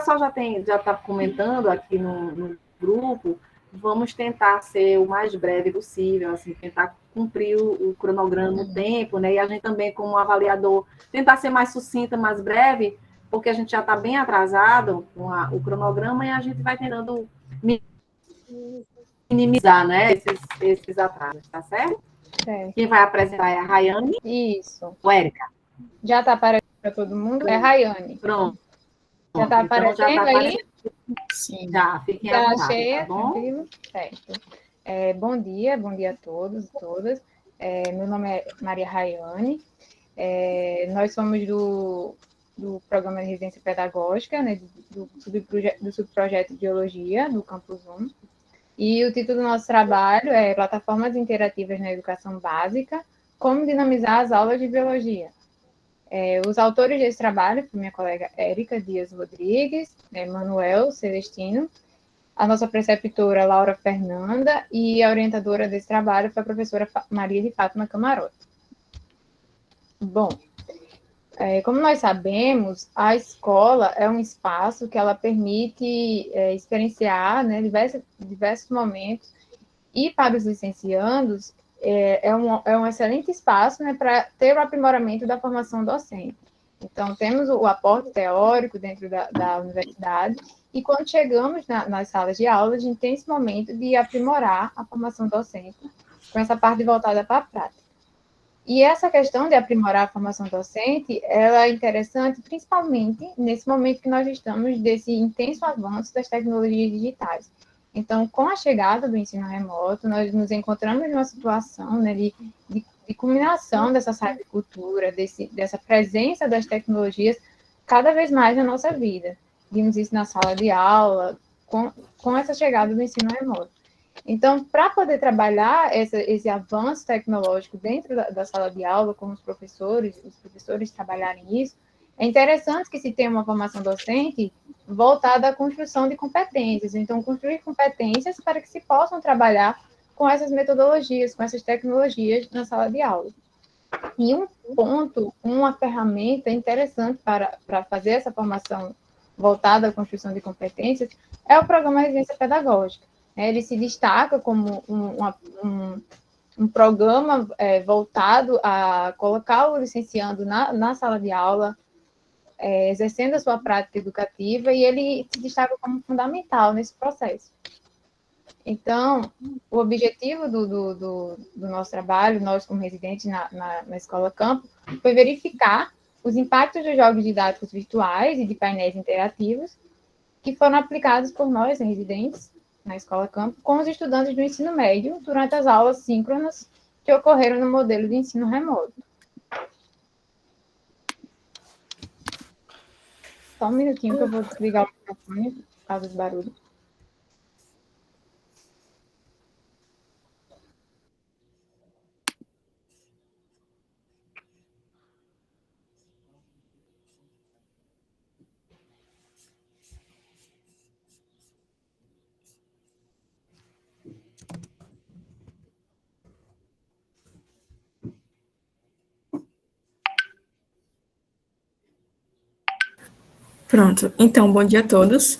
pessoal já está comentando aqui no grupo, vamos tentar ser o mais breve possível, assim, tentar cumprir o cronograma, o tempo, né? E a gente também, como avaliador, tentar ser mais sucinta, mais breve, porque a gente já está bem atrasado com o cronograma e a gente vai tentando minimizar, né, esses atrasos, tá certo? Certo. Quem vai apresentar é a Rayane. Isso. Ou Érica. Já está aparecendo para todo mundo? É Rayane. Pronto. Já está aparecendo, então, já tá aí? Sim. Já, fiquem à Está vontade, cheia, tá bom? tranquilo? Certo. Bom dia a todos e todas. Meu nome é Maria Rayane. Nós somos do Programa de Residência Pedagógica, né, do subprojeto de Biologia do Campus 1. E o título do nosso trabalho é Plataformas Interativas na Educação Básica, como dinamizar as aulas de Biologia. Os autores desse trabalho foram minha colega Érica Dias Rodrigues, Manuel Celestino, a nossa preceptora Laura Fernanda e a orientadora desse trabalho foi a professora Maria de Fátima Camarote. Bom, como nós sabemos, a escola é um espaço que ela permite experienciar, né, diversos momentos, e para os licenciandos é um excelente espaço, né, para ter o aprimoramento da formação docente. Então, temos o aporte teórico dentro da universidade, e quando chegamos nas salas de aula, a gente tem esse momento de aprimorar a formação docente, com essa parte voltada para a prática. E essa questão de aprimorar a formação docente, ela é interessante principalmente nesse momento que nós estamos desse intenso avanço das tecnologias digitais. Então, com a chegada do ensino remoto, nós nos encontramos numa situação, né, de culminação dessa cybercultura, dessa presença das tecnologias cada vez mais na nossa vida. Vimos isso na sala de aula, com essa chegada do ensino remoto. Então, para poder trabalhar esse avanço tecnológico dentro da sala de aula, com os professores trabalharem isso, é interessante que se tenha uma formação docente voltada à construção de competências. Então, construir competências para que se possam trabalhar com essas metodologias, com essas tecnologias na sala de aula. E uma ferramenta interessante para fazer essa formação voltada à construção de competências é o programa de residência pedagógica. Ele se destaca como um programa voltado a colocar o licenciando na sala de aula, exercendo a sua prática educativa, e ele se destaca como fundamental nesse processo. Então, o objetivo do nosso trabalho, nós como residentes na Escola Campo, foi verificar os impactos dos jogos didáticos virtuais e de painéis interativos que foram aplicados por nós, residentes, na Escola Campo, com os estudantes do ensino médio durante as aulas síncronas que ocorreram no modelo de ensino remoto. Só um minutinho que eu vou desligar o microfone por causa do barulho. Pronto, então, bom dia a todos.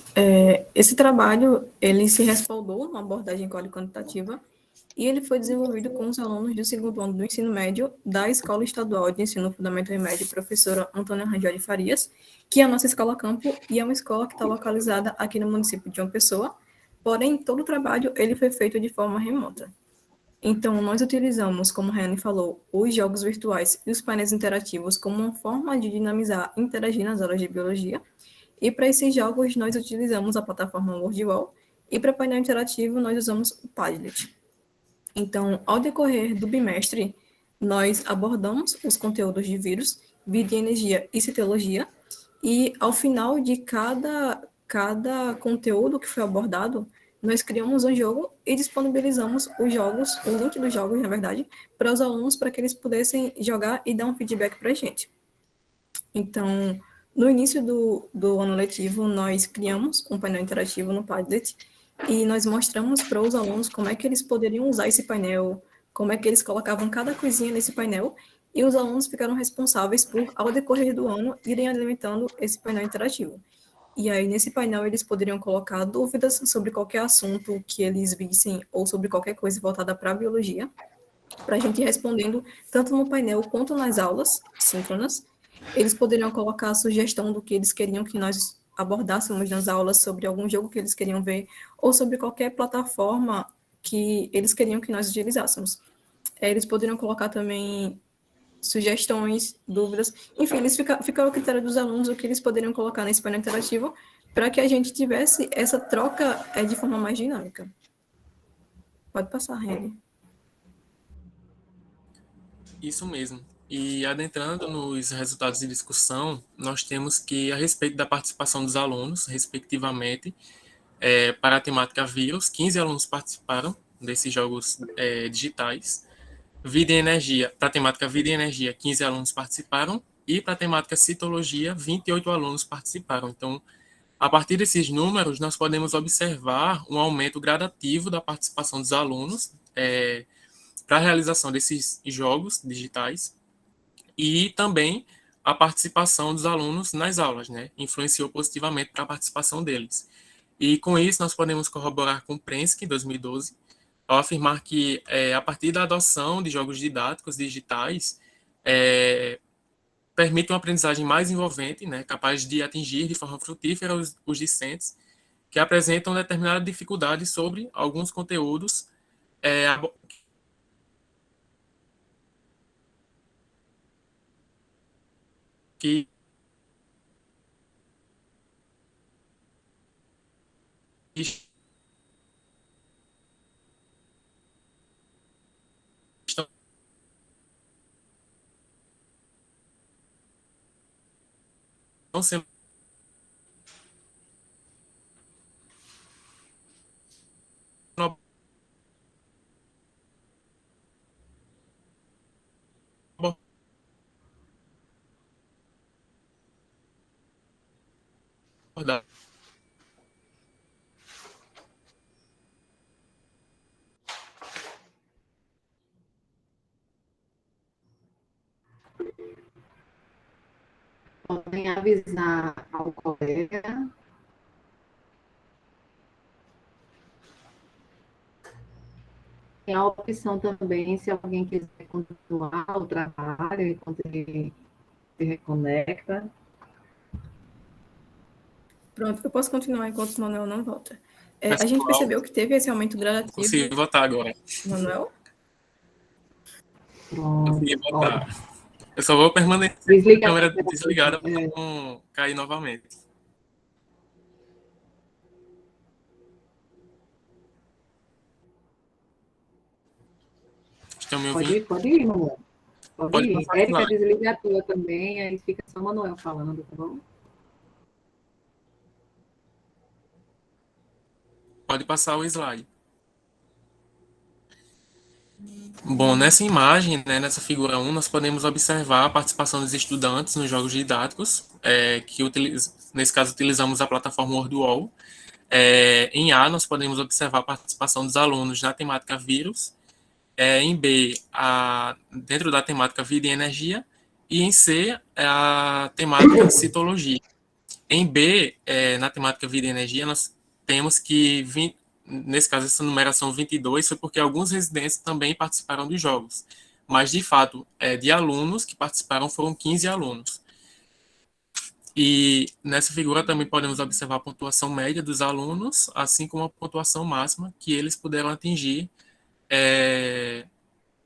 Esse trabalho, ele se respaldou numa abordagem qualitativa e ele foi desenvolvido com os alunos do segundo ano do ensino médio da Escola Estadual de Ensino Fundamental e Médio, professora Antônia Rangel de Farias, que é a nossa Escola Campo, e é uma escola que está localizada aqui no município de João Pessoa, porém, todo o trabalho, ele foi feito de forma remota. Então, nós utilizamos, como a Rayane falou, os jogos virtuais e os painéis interativos como uma forma de dinamizar e interagir nas aulas de biologia. E para esses jogos, nós utilizamos a plataforma WordWall, e para painel interativo, nós usamos o Padlet. Então, ao decorrer do bimestre, nós abordamos os conteúdos de vírus, vida e energia e citologia, e ao final de cada conteúdo que foi abordado, nós criamos um jogo e disponibilizamos os jogos, o link dos jogos, na verdade, para os alunos, para que eles pudessem jogar e dar um feedback para a gente. Então, no início do ano letivo, nós criamos um painel interativo no Padlet e nós mostramos para os alunos como é que eles poderiam usar esse painel, como é que eles colocavam cada coisinha nesse painel, e os alunos ficaram responsáveis por, ao decorrer do ano, irem alimentando esse painel interativo. E aí, nesse painel, eles poderiam colocar dúvidas sobre qualquer assunto que eles vissem ou sobre qualquer coisa voltada para a biologia, para a gente ir respondendo tanto no painel quanto nas aulas síncronas. Eles poderiam colocar a sugestão do que eles queriam que nós abordássemos nas aulas, sobre algum jogo que eles queriam ver, ou sobre qualquer plataforma que eles queriam que nós utilizássemos. Eles poderiam colocar também sugestões, dúvidas, enfim, fica ao critério dos alunos o que eles poderiam colocar nesse painel interativo para que a gente tivesse essa troca de forma mais dinâmica. Pode passar, Henry. Isso mesmo. E adentrando nos resultados de discussão, nós temos que, a respeito da participação dos alunos, respectivamente, para a temática vírus, 15 alunos participaram desses jogos digitais. Vida e energia, para a temática vida e energia, 15 alunos participaram. E para a temática citologia, 28 alunos participaram. Então, a partir desses números, nós podemos observar um aumento gradativo da participação dos alunos para a realização desses jogos digitais, e também a participação dos alunos nas aulas, né? Influenciou positivamente para a participação deles. E com isso nós podemos corroborar com o Prensky, 2012, ao afirmar que a partir da adoção de jogos didáticos digitais, permite uma aprendizagem mais envolvente, né? Capaz de atingir de forma frutífera os discentes que apresentam determinada dificuldade sobre alguns conteúdos que estão sendo abordados. Podem avisar ao colega. Tem a opção também, se alguém quiser continuar o trabalho enquanto ele se reconecta. Pronto, eu posso continuar enquanto o Manuel não volta. A gente percebeu que teve esse aumento gradativo. Consigo votar agora. Manuel? Pronto, Consegui votar. Eu só vou permanecer com a câmera desligada para não cair novamente. Estão me ouvindo? Pode ir, Manuel. Pode ir. Passar. Érica, desliga a tua também, aí fica só o Manuel falando, tá bom? Pode passar o slide. Bom, nessa imagem, né, nessa figura 1, nós podemos observar a participação dos estudantes nos jogos didáticos, nesse caso utilizamos a plataforma WordWall. Em A, nós podemos observar a participação dos alunos na temática vírus, em B, dentro da temática vida e energia, e em C, a temática citologia. Em B, na temática vida e energia, nós temos que, nesse caso, essa numeração 22 foi porque alguns residentes também participaram dos jogos. Mas, de fato, de alunos que participaram foram 15 alunos. E nessa figura também podemos observar a pontuação média dos alunos, assim como a pontuação máxima que eles puderam atingir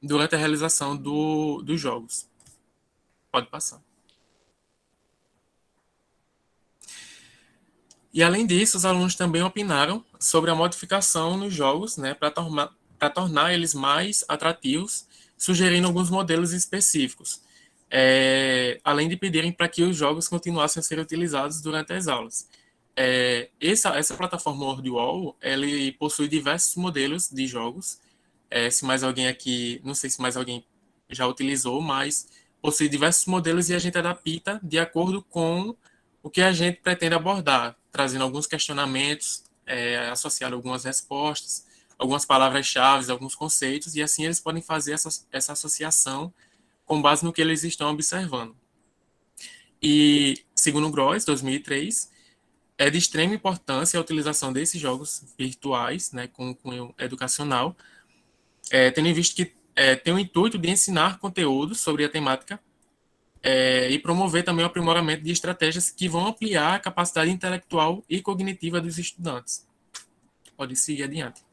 durante a realização dos jogos. Pode passar. E, além disso, os alunos também opinaram sobre a modificação nos jogos, né, para tornar eles mais atrativos, sugerindo alguns modelos específicos, além de pedirem para que os jogos continuassem a ser utilizados durante as aulas. Essa plataforma WordWall, ele possui diversos modelos de jogos. Se mais alguém aqui, não sei se mais alguém já utilizou, mas possui diversos modelos e a gente adapta de acordo com o que a gente pretende abordar, trazendo alguns questionamentos, associando algumas respostas, algumas palavras-chave, alguns conceitos, e assim eles podem fazer essa associação com base no que eles estão observando. E, segundo Gross, 2003, é de extrema importância a utilização desses jogos virtuais, né, com cunho educacional, tendo em vista que tem o intuito de ensinar conteúdos sobre a temática e promover também o aprimoramento de estratégias que vão ampliar a capacidade intelectual e cognitiva dos estudantes. Pode seguir adiante.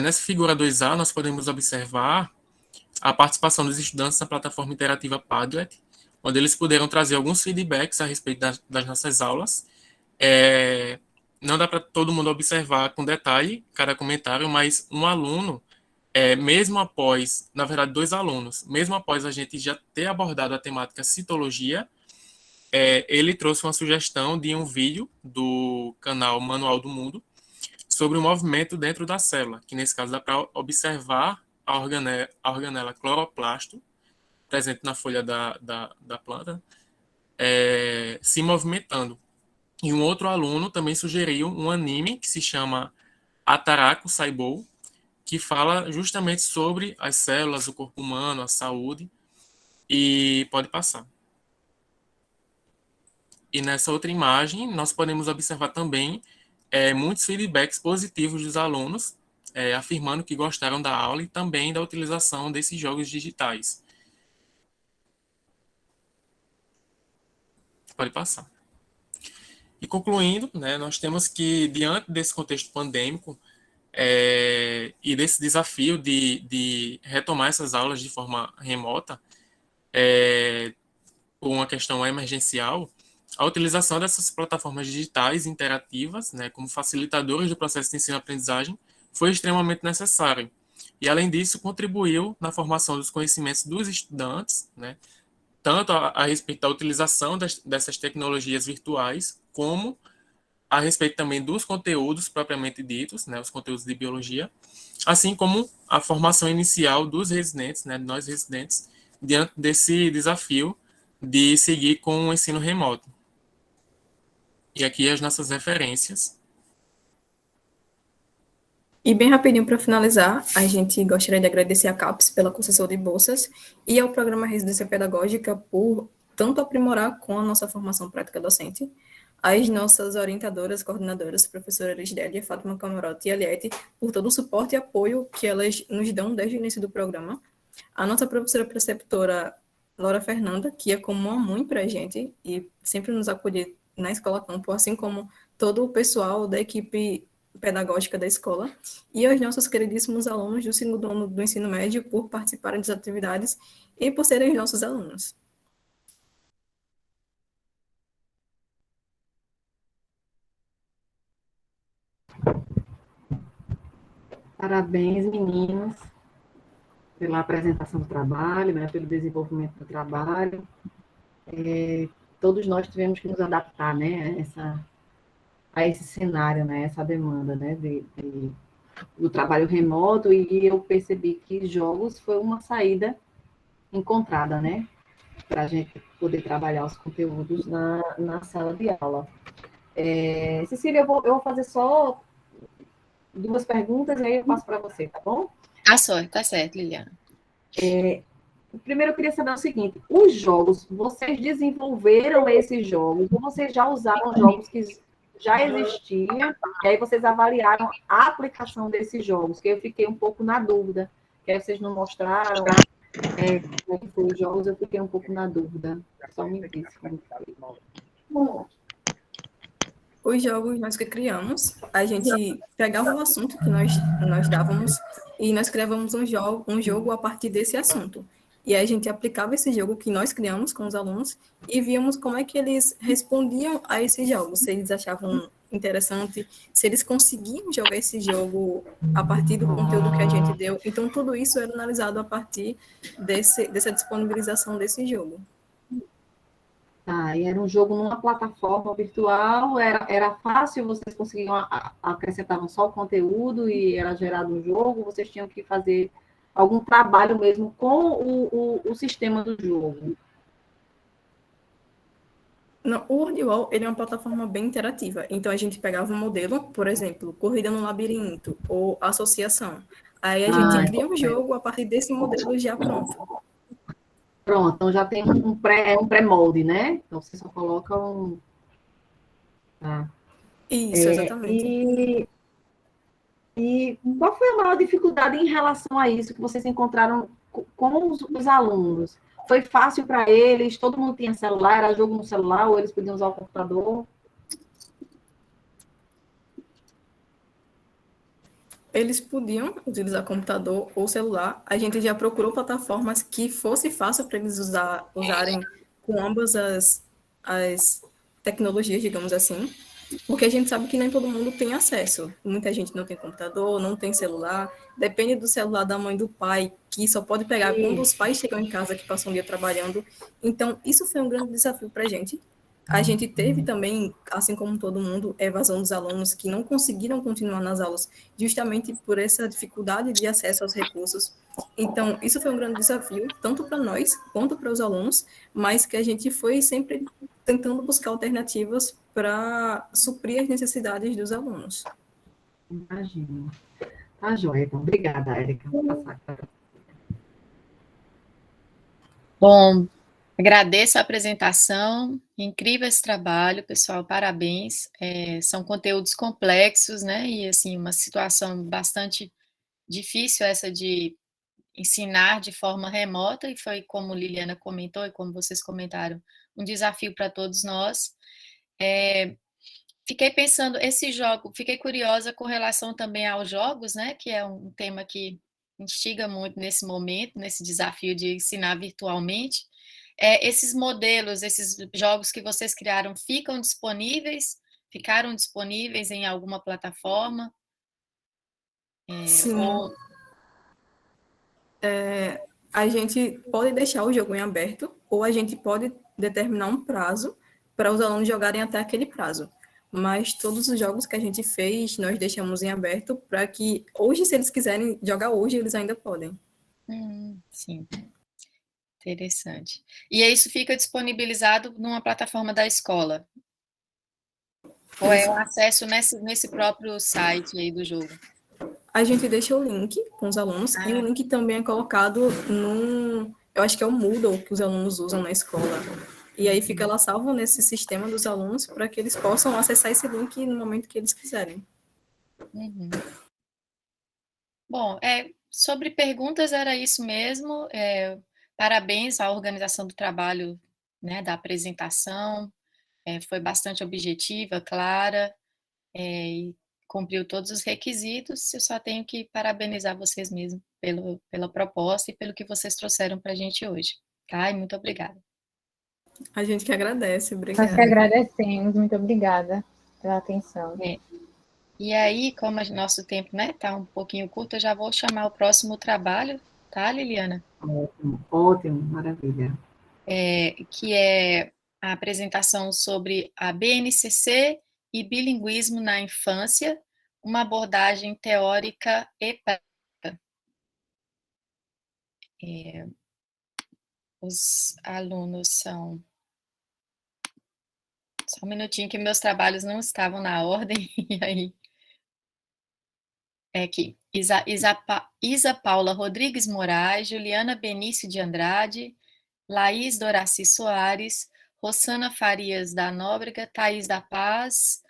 Nessa figura 2A, nós podemos observar a participação dos estudantes na plataforma interativa Padlet, onde eles puderam trazer alguns feedbacks a respeito das nossas aulas. Não dá para todo mundo observar com detalhe cada comentário, mas um aluno, mesmo após, na verdade, 2 alunos, mesmo após a gente já ter abordado a temática citologia, ele trouxe uma sugestão de um vídeo do canal Manual do Mundo sobre o movimento dentro da célula, que nesse caso dá para observar a organela cloroplasto, presente na folha da planta, se movimentando. E um outro aluno também sugeriu um anime que se chama Ataraku Saibou, que fala justamente sobre as células, o corpo humano, a saúde, e pode passar. E nessa outra imagem, nós podemos observar também muitos feedbacks positivos dos alunos, afirmando que gostaram da aula e também da utilização desses jogos digitais. Pode passar. E concluindo, né, nós temos que, diante desse contexto pandêmico e desse desafio de retomar essas aulas de forma remota, por uma questão emergencial, a utilização dessas plataformas digitais interativas, né, como facilitadores do processo de ensino-aprendizagem, foi extremamente necessário. E, além disso, contribuiu na formação dos conhecimentos dos estudantes, né, tanto a respeito da utilização dessas tecnologias virtuais, como a respeito também dos conteúdos propriamente ditos, né, os conteúdos de biologia, assim como a formação inicial dos residentes, né, nós residentes, diante desse desafio de seguir com o ensino remoto. E aqui as nossas referências. E bem rapidinho para finalizar, a gente gostaria de agradecer à CAPES pela concessão de bolsas e ao Programa Residência Pedagógica por tanto aprimorar com a nossa formação prática docente, as nossas orientadoras, coordenadoras, professora Elisdélia, Fátima Camarote e Aliette, por todo o suporte e apoio que elas nos dão desde o início do programa, a nossa professora preceptora Laura Fernanda, que é como uma mãe para a gente e sempre nos acolhe na Escola Campo, assim como todo o pessoal da equipe pedagógica da escola, e aos nossos queridíssimos alunos do segundo ano do ensino médio por participarem das atividades e por serem nossos alunos. Parabéns, meninos, pela apresentação do trabalho, né, pelo desenvolvimento do trabalho. Todos nós tivemos que nos adaptar, né, a esse cenário, né, essa demanda, né, do trabalho remoto, e eu percebi que jogos foi uma saída encontrada, né, para a gente poder trabalhar os conteúdos na sala de aula. Cecília, eu vou fazer só 2 perguntas e aí eu passo para você, tá bom? Tá certo, Liliana. Primeiro, eu queria saber o seguinte: os jogos, vocês desenvolveram esses jogos ou vocês já usaram jogos que já existiam, e aí vocês avaliaram a aplicação desses jogos, que eu fiquei um pouco na dúvida, que aí vocês não mostraram como é que foram os jogos, eu fiquei um pouco na dúvida. Só me disse como foi. Os jogos nós que criamos, a gente pegava o assunto que nós dávamos e nós criávamos um jogo a partir desse assunto. E aí a gente aplicava esse jogo que nós criamos com os alunos e víamos como é que eles respondiam a esses jogos, se eles achavam interessante, se eles conseguiam jogar esse jogo a partir do conteúdo que a gente deu. Então, tudo isso era analisado a partir dessa disponibilização desse jogo. E era um jogo numa plataforma virtual, era fácil, vocês conseguiam, acrescentavam só o conteúdo e era gerado um jogo, vocês tinham que fazer algum trabalho mesmo com o sistema do jogo? Não, o WordWall, ele é uma plataforma bem interativa, então a gente pegava um modelo, por exemplo, corrida no labirinto ou associação, aí a gente cria um jogo a partir desse modelo já pronto. Pronto, então já tem um pré-molde, né? Então você só coloca Tá. Isso, exatamente. E qual foi a maior dificuldade em relação a isso que vocês encontraram com os alunos? Foi fácil para eles? Todo mundo tinha celular? Era jogo no celular? Ou eles podiam usar o computador? Eles podiam utilizar computador ou celular. A gente já procurou plataformas que fosse fácil para eles usarem com ambas as tecnologias, digamos assim, porque a gente sabe que nem todo mundo tem acesso. Muita gente não tem computador, não tem celular, depende do celular da mãe e do pai, que só pode pegar quando os pais chegam em casa, que passam o dia trabalhando. Então, isso foi um grande desafio para a gente. A gente teve também, assim como todo mundo, evasão dos alunos que não conseguiram continuar nas aulas, justamente por essa dificuldade de acesso aos recursos. Então, isso foi um grande desafio, tanto para nós quanto para os alunos, mas que a gente foi sempre tentando buscar alternativas para suprir as necessidades dos alunos. Imagino. Tá joia, então. Obrigada, Érica. Vou passar. Bom, agradeço a apresentação, incrível esse trabalho, pessoal, parabéns. São conteúdos complexos, né? E, assim, uma situação bastante difícil essa de ensinar de forma remota, e foi como Liliana comentou e como vocês comentaram, um desafio para todos nós. Fiquei pensando, esse jogo, fiquei curiosa com relação também aos jogos, né? Que é um tema que instiga muito nesse momento, nesse desafio de ensinar virtualmente. Esses modelos, esses jogos que vocês criaram, ficaram disponíveis em alguma plataforma? Sim. Ou... A gente pode deixar o jogo em aberto ou a gente pode determinar um prazo para os alunos jogarem até aquele prazo. Mas todos os jogos que a gente fez, nós deixamos em aberto para que hoje, se eles quiserem jogar hoje, eles ainda podem. Sim, interessante. E isso fica disponibilizado numa plataforma da escola? Ou é o acesso nesse próprio site aí do jogo? A gente deixa o link com os alunos e o link também é colocado eu acho que é o Moodle que os alunos usam na escola. E aí fica lá salvo nesse sistema dos alunos para que eles possam acessar esse link no momento que eles quiserem. Uhum. Bom, sobre perguntas era isso mesmo. Parabéns à organização do trabalho, né, da apresentação. Foi bastante objetiva, clara, e cumpriu todos os requisitos. Eu só tenho que parabenizar vocês mesmos pela proposta e pelo que vocês trouxeram para a gente hoje. Tá? E muito obrigada. A gente que agradece, Nós obrigada. que agradecemos, muito obrigada pela atenção. E aí, como o nosso tempo, né, tá um pouquinho curto, eu já vou chamar o próximo trabalho, tá, Liliana? Ótimo, maravilha. Que é a apresentação sobre a BNCC e bilinguismo na infância, uma abordagem teórica e prática. Os alunos são... Só um minutinho que meus trabalhos não estavam na ordem, e aí... Aqui, Isa Paula Rodrigues Moraes, Juliana Benício de Andrade, Laís Doraci Soares, Rosana Farias da Nóbrega, Thaís da Paz,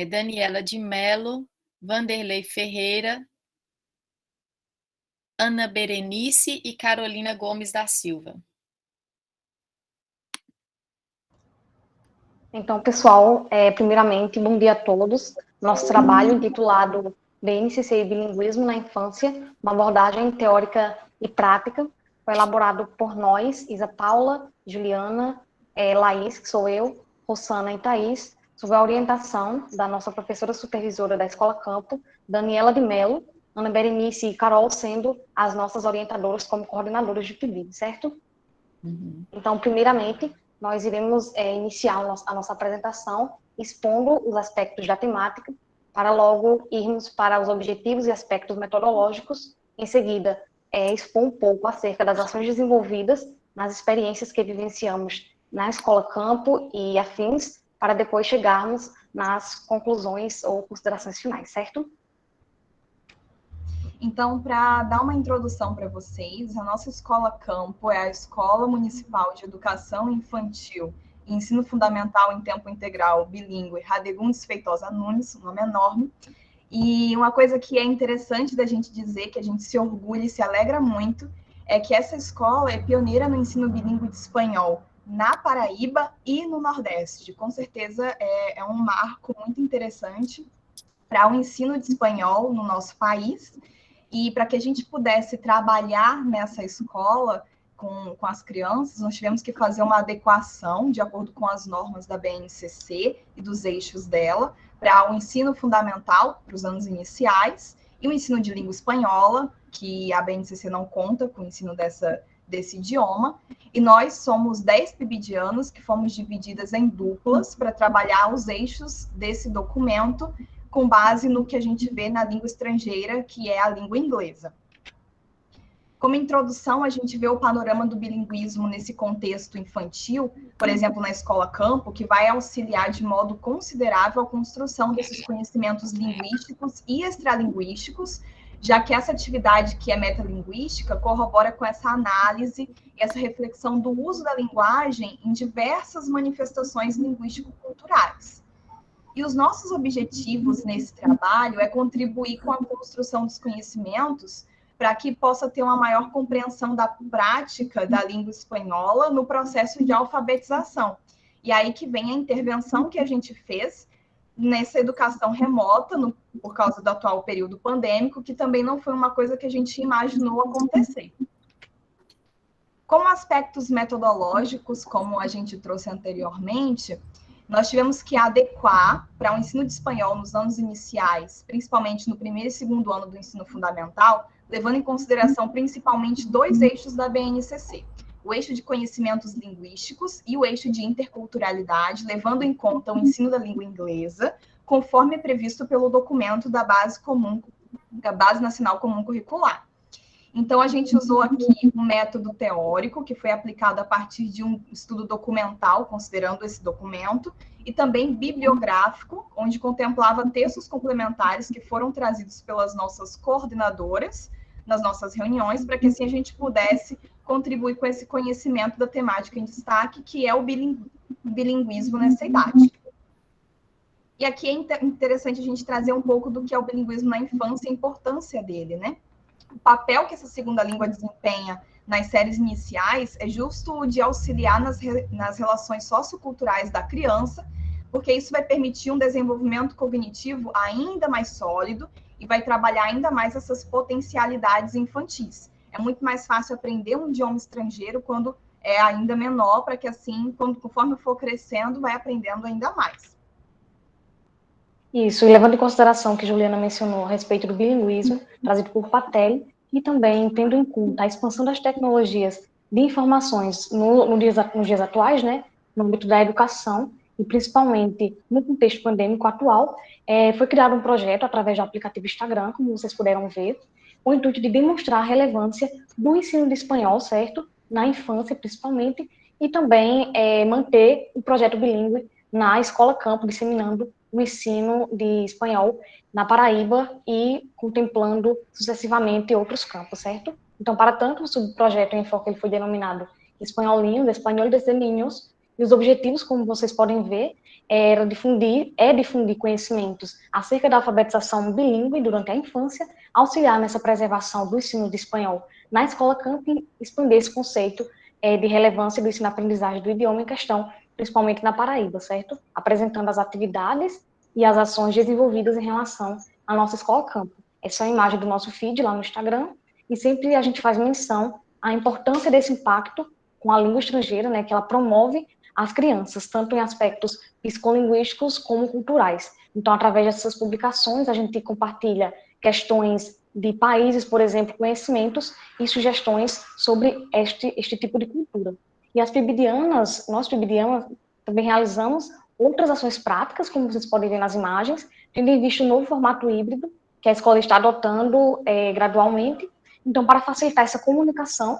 Daniela de Melo, Vanderlei Ferreira, Ana Berenice e Carolina Gomes da Silva. Então, pessoal, primeiramente, bom dia a todos. Nosso trabalho intitulado BNCC e Bilinguismo na Infância, uma abordagem teórica e prática, foi elaborado por nós, Isa Paula, Juliana, Laís, que sou eu, Rosana e Thaís, sob a orientação da nossa professora supervisora da Escola Campo, Daniela de Mello, Ana Berenice e Carol sendo as nossas orientadoras como coordenadoras de PIBID, certo? Uhum. Então, primeiramente, nós iremos iniciar a nossa apresentação expondo os aspectos da temática, para logo irmos para os objetivos e aspectos metodológicos. Em seguida, expor um pouco acerca das ações desenvolvidas nas experiências que vivenciamos na Escola Campo e afins, para depois chegarmos nas conclusões ou considerações finais, certo? Então, para dar uma introdução para vocês, a nossa Escola Campo é a Escola Municipal de Educação Infantil Ensino Fundamental em Tempo Integral Bilíngue Radegundes Feitosa Nunes, um nome enorme. E uma coisa que é interessante da gente dizer, que a gente se orgulha e se alegra muito, é que essa escola é pioneira no ensino bilíngue de espanhol na Paraíba e no Nordeste. Com certeza é um marco muito interessante para o ensino de espanhol no nosso país. E para que a gente pudesse trabalhar nessa escola com as crianças, nós tivemos que fazer uma adequação de acordo com as normas da BNCC e dos eixos dela, para o ensino fundamental, para os anos iniciais, e o ensino de língua espanhola, que a BNCC não conta com o ensino desse idioma, e nós somos 10 pibidianos que fomos divididas em duplas para trabalhar os eixos desse documento com base no que a gente vê na língua estrangeira, que é a língua inglesa. Como introdução, a gente vê o panorama do bilinguismo nesse contexto infantil, por exemplo, na Escola Campo, que vai auxiliar de modo considerável a construção desses conhecimentos linguísticos e extralinguísticos, já que essa atividade que é metalinguística corrobora com essa análise e essa reflexão do uso da linguagem em diversas manifestações linguístico-culturais. E os nossos objetivos nesse trabalho é contribuir com a construção dos conhecimentos para que possa ter uma maior compreensão da prática da língua espanhola no processo de alfabetização. E aí que vem a intervenção que a gente fez nessa educação remota, por causa do atual período pandêmico, que também não foi uma coisa que a gente imaginou acontecer. Como aspectos metodológicos, como a gente trouxe anteriormente, nós tivemos que adequar para o ensino de espanhol nos anos iniciais, principalmente no primeiro e segundo ano do ensino fundamental, levando em consideração principalmente 2 eixos da BNCC, o eixo de conhecimentos linguísticos e o eixo de interculturalidade, levando em conta o ensino da língua inglesa, conforme previsto pelo documento da Base Nacional Comum Curricular. Então, a gente usou aqui um método teórico, que foi aplicado a partir de um estudo documental, considerando esse documento, e também bibliográfico, onde contemplava textos complementares que foram trazidos pelas nossas coordenadoras nas nossas reuniões, para que assim a gente pudesse contribuir com esse conhecimento da temática em destaque, que é o bilinguismo nessa idade. E aqui é interessante a gente trazer um pouco do que é o bilinguismo na infância e a importância dele, né? O papel que essa segunda língua desempenha nas séries iniciais é justo de auxiliar nas relações socioculturais da criança, porque isso vai permitir um desenvolvimento cognitivo ainda mais sólido e vai trabalhar ainda mais essas potencialidades infantis. É muito mais fácil aprender um idioma estrangeiro quando é ainda menor, para que assim, conforme for crescendo, vai aprendendo ainda mais. Isso, e levando em consideração o que Juliana mencionou a respeito do bilinguismo, trazido por Patelli, e também tendo em conta a expansão das tecnologias de informações nos dias atuais, né, no âmbito da educação, e principalmente no contexto pandêmico atual, foi criado um projeto através do aplicativo Instagram, como vocês puderam ver, com o intuito de demonstrar a relevância do ensino de espanhol, certo? Na infância, principalmente, e também manter o projeto bilíngue na Escola Campo, disseminando o ensino de espanhol na Paraíba e contemplando sucessivamente outros campos, certo? Então, para tanto, o subprojeto em foco ele foi denominado Espanholinho, de Espanhol desde Niños, e os objetivos, como vocês podem ver, difundir conhecimentos acerca da alfabetização bilíngue durante a infância, auxiliar nessa preservação do ensino de espanhol na Escola Campo e expandir esse conceito de relevância do ensino-aprendizagem do idioma em questão, principalmente na Paraíba, certo? Apresentando as atividades e as ações desenvolvidas em relação à nossa Escola Campo. Essa é a imagem do nosso feed lá no Instagram, e sempre a gente faz menção à importância desse impacto com a língua estrangeira, né, que ela promove as crianças, tanto em aspectos psicolinguísticos como culturais. Então, através dessas publicações, a gente compartilha questões de países, por exemplo, conhecimentos e sugestões sobre este tipo de cultura. E as pibidianas, nós pibidianas, também realizamos outras ações práticas, como vocês podem ver nas imagens, tendo em vista o novo formato híbrido que a escola está adotando gradualmente. Então, para facilitar essa comunicação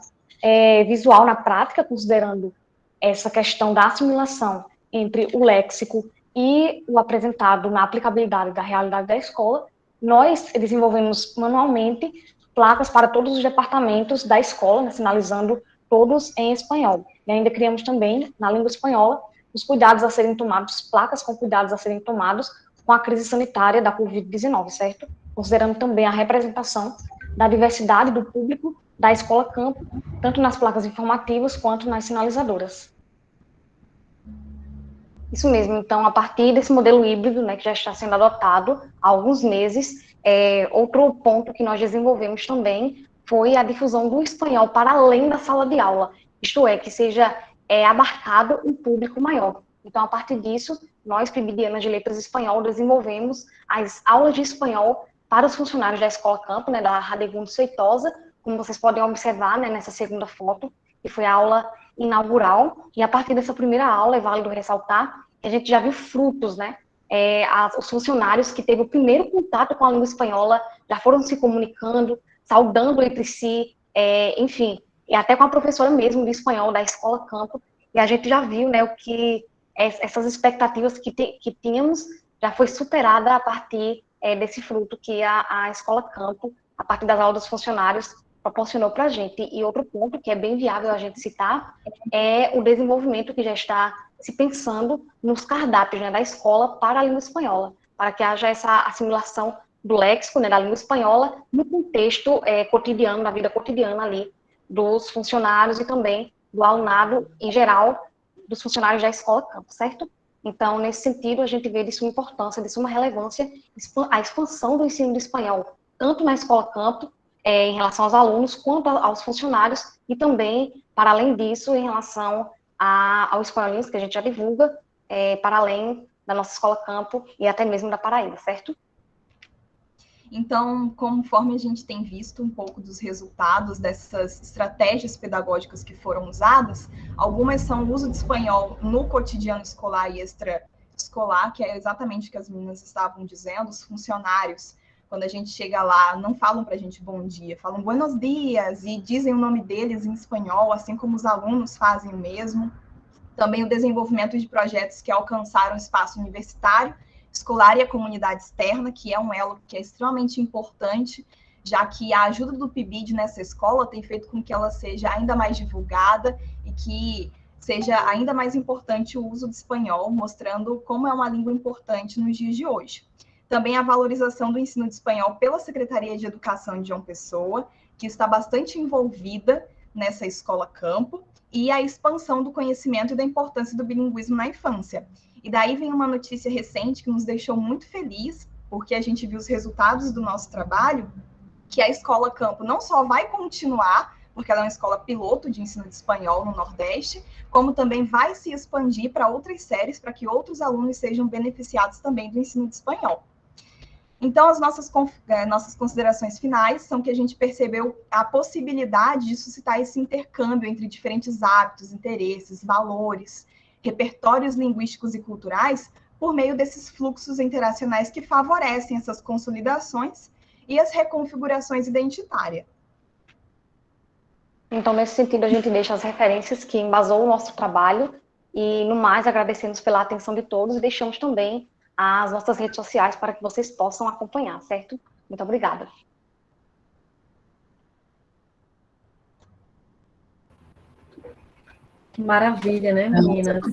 visual na prática, considerando essa questão da assimilação entre o léxico e o apresentado na aplicabilidade da realidade da escola, nós desenvolvemos manualmente placas para todos os departamentos da escola, né, sinalizando todos em espanhol. E ainda criamos também, na língua espanhola, os cuidados a serem tomados, placas com cuidados a serem tomados com a crise sanitária da Covid-19, certo? Considerando também a representação da diversidade do público da escola campo, tanto nas placas informativas quanto nas sinalizadoras. Isso mesmo, então, a partir desse modelo híbrido, né, que já está sendo adotado há alguns meses, outro ponto que nós desenvolvemos também foi a difusão do espanhol para além da sala de aula, isto é, que seja abarcado um público maior. Então, a partir disso, nós, PIB de Letras Espanhol, desenvolvemos as aulas de espanhol para os funcionários da Escola Campo, né, da Radegundes Feitosa, como vocês podem observar, né, nessa segunda foto, que foi a aula inaugural, e a partir dessa primeira aula, é válido ressaltar, que a gente já viu frutos, né, os funcionários que teve o primeiro contato com a língua espanhola já foram se comunicando, saudando entre si, enfim, e até com a professora mesmo de espanhol da Escola Campo, e a gente já viu, né, o que essas expectativas que tínhamos já foi superada a partir desse fruto que a Escola Campo, a partir das aulas dos funcionários, proporcionou para a gente. E outro ponto que é bem viável a gente citar é o desenvolvimento que já está se pensando nos cardápios, né, da escola para a língua espanhola, para que haja essa assimilação do léxico, né, da língua espanhola no contexto cotidiano, na vida cotidiana ali dos funcionários e também do alunado em geral, dos funcionários da Escola Campo, certo? Então, nesse sentido, a gente vê de suma importância, de suma relevância, a expansão do ensino do espanhol, tanto na Escola Campo, em relação aos alunos, quanto aos funcionários, e também, para além disso, em relação ao espanholismo, que a gente já divulga, para além da nossa Escola Campo e até mesmo da Paraíba, certo? Então, conforme a gente tem visto um pouco dos resultados dessas estratégias pedagógicas que foram usadas, algumas são o uso de espanhol no cotidiano escolar e extraescolar, que é exatamente o que as meninas estavam dizendo, os funcionários, quando a gente chega lá, não falam para a gente bom dia, falam buenos dias e dizem o nome deles em espanhol, assim como os alunos fazem o mesmo. Também o desenvolvimento de projetos que alcançaram o espaço universitário, escolar e a comunidade externa, que é um elo que é extremamente importante, já que a ajuda do PIBID nessa escola tem feito com que ela seja ainda mais divulgada e que seja ainda mais importante o uso do espanhol, mostrando como é uma língua importante nos dias de hoje. Também a valorização do ensino de espanhol pela Secretaria de Educação de João Pessoa, que está bastante envolvida nessa escola campo, e a expansão do conhecimento e da importância do bilinguismo na infância. E daí vem uma notícia recente que nos deixou muito feliz, porque a gente viu os resultados do nosso trabalho, que a Escola Campo não só vai continuar, porque ela é uma escola piloto de ensino de espanhol no Nordeste, como também vai se expandir para outras séries, para que outros alunos sejam beneficiados também do ensino de espanhol. Então, as nossas considerações finais são que a gente percebeu a possibilidade de suscitar esse intercâmbio entre diferentes hábitos, interesses, valores, repertórios linguísticos e culturais por meio desses fluxos interacionais que favorecem essas consolidações e as reconfigurações identitárias. Então, nesse sentido, a gente deixa as referências que embasou o nosso trabalho e, no mais, agradecemos pela atenção de todos e deixamos também as nossas redes sociais para que vocês possam acompanhar, certo? Muito obrigada. Maravilha, né, meninas?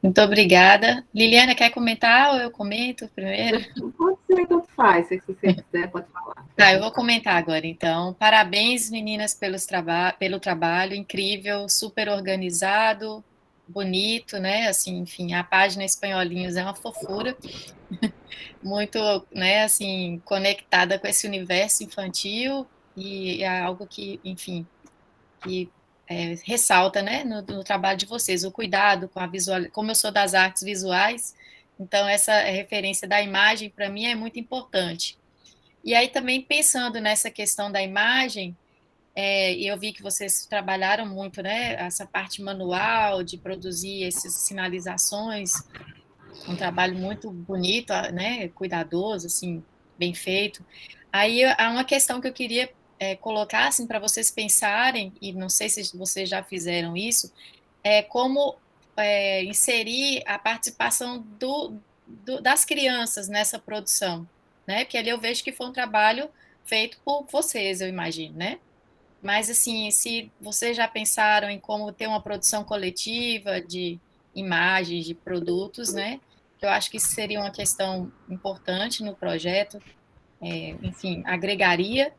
Muito obrigada. Liliana, quer comentar ou eu comento primeiro? Pode ser, tanto faz. Se você quiser, pode falar. Tá, eu vou comentar agora, então. Parabéns, meninas, pelo trabalho incrível, super organizado, bonito, né? Assim, enfim, a página Espanholinhos é uma fofura, muito, né, assim, conectada com esse universo infantil e é algo que, enfim, que ressalta, né, no trabalho de vocês, o cuidado com a visual, como eu sou das artes visuais, então essa referência da imagem para mim é muito importante. E aí também pensando nessa questão da imagem, eu vi que vocês trabalharam muito, né, essa parte manual de produzir essas sinalizações, um trabalho muito bonito, né, cuidadoso, assim, bem feito. Aí há uma questão que eu queria colocar, assim, para vocês pensarem, e não sei se vocês já fizeram isso, como inserir a participação das crianças nessa produção, né, porque ali eu vejo que foi um trabalho feito por vocês, eu imagino, né? Mas, assim, se vocês já pensaram em como ter uma produção coletiva imagens de produtos, né? Que eu acho que isso seria uma questão importante no projeto, enfim, agregaria.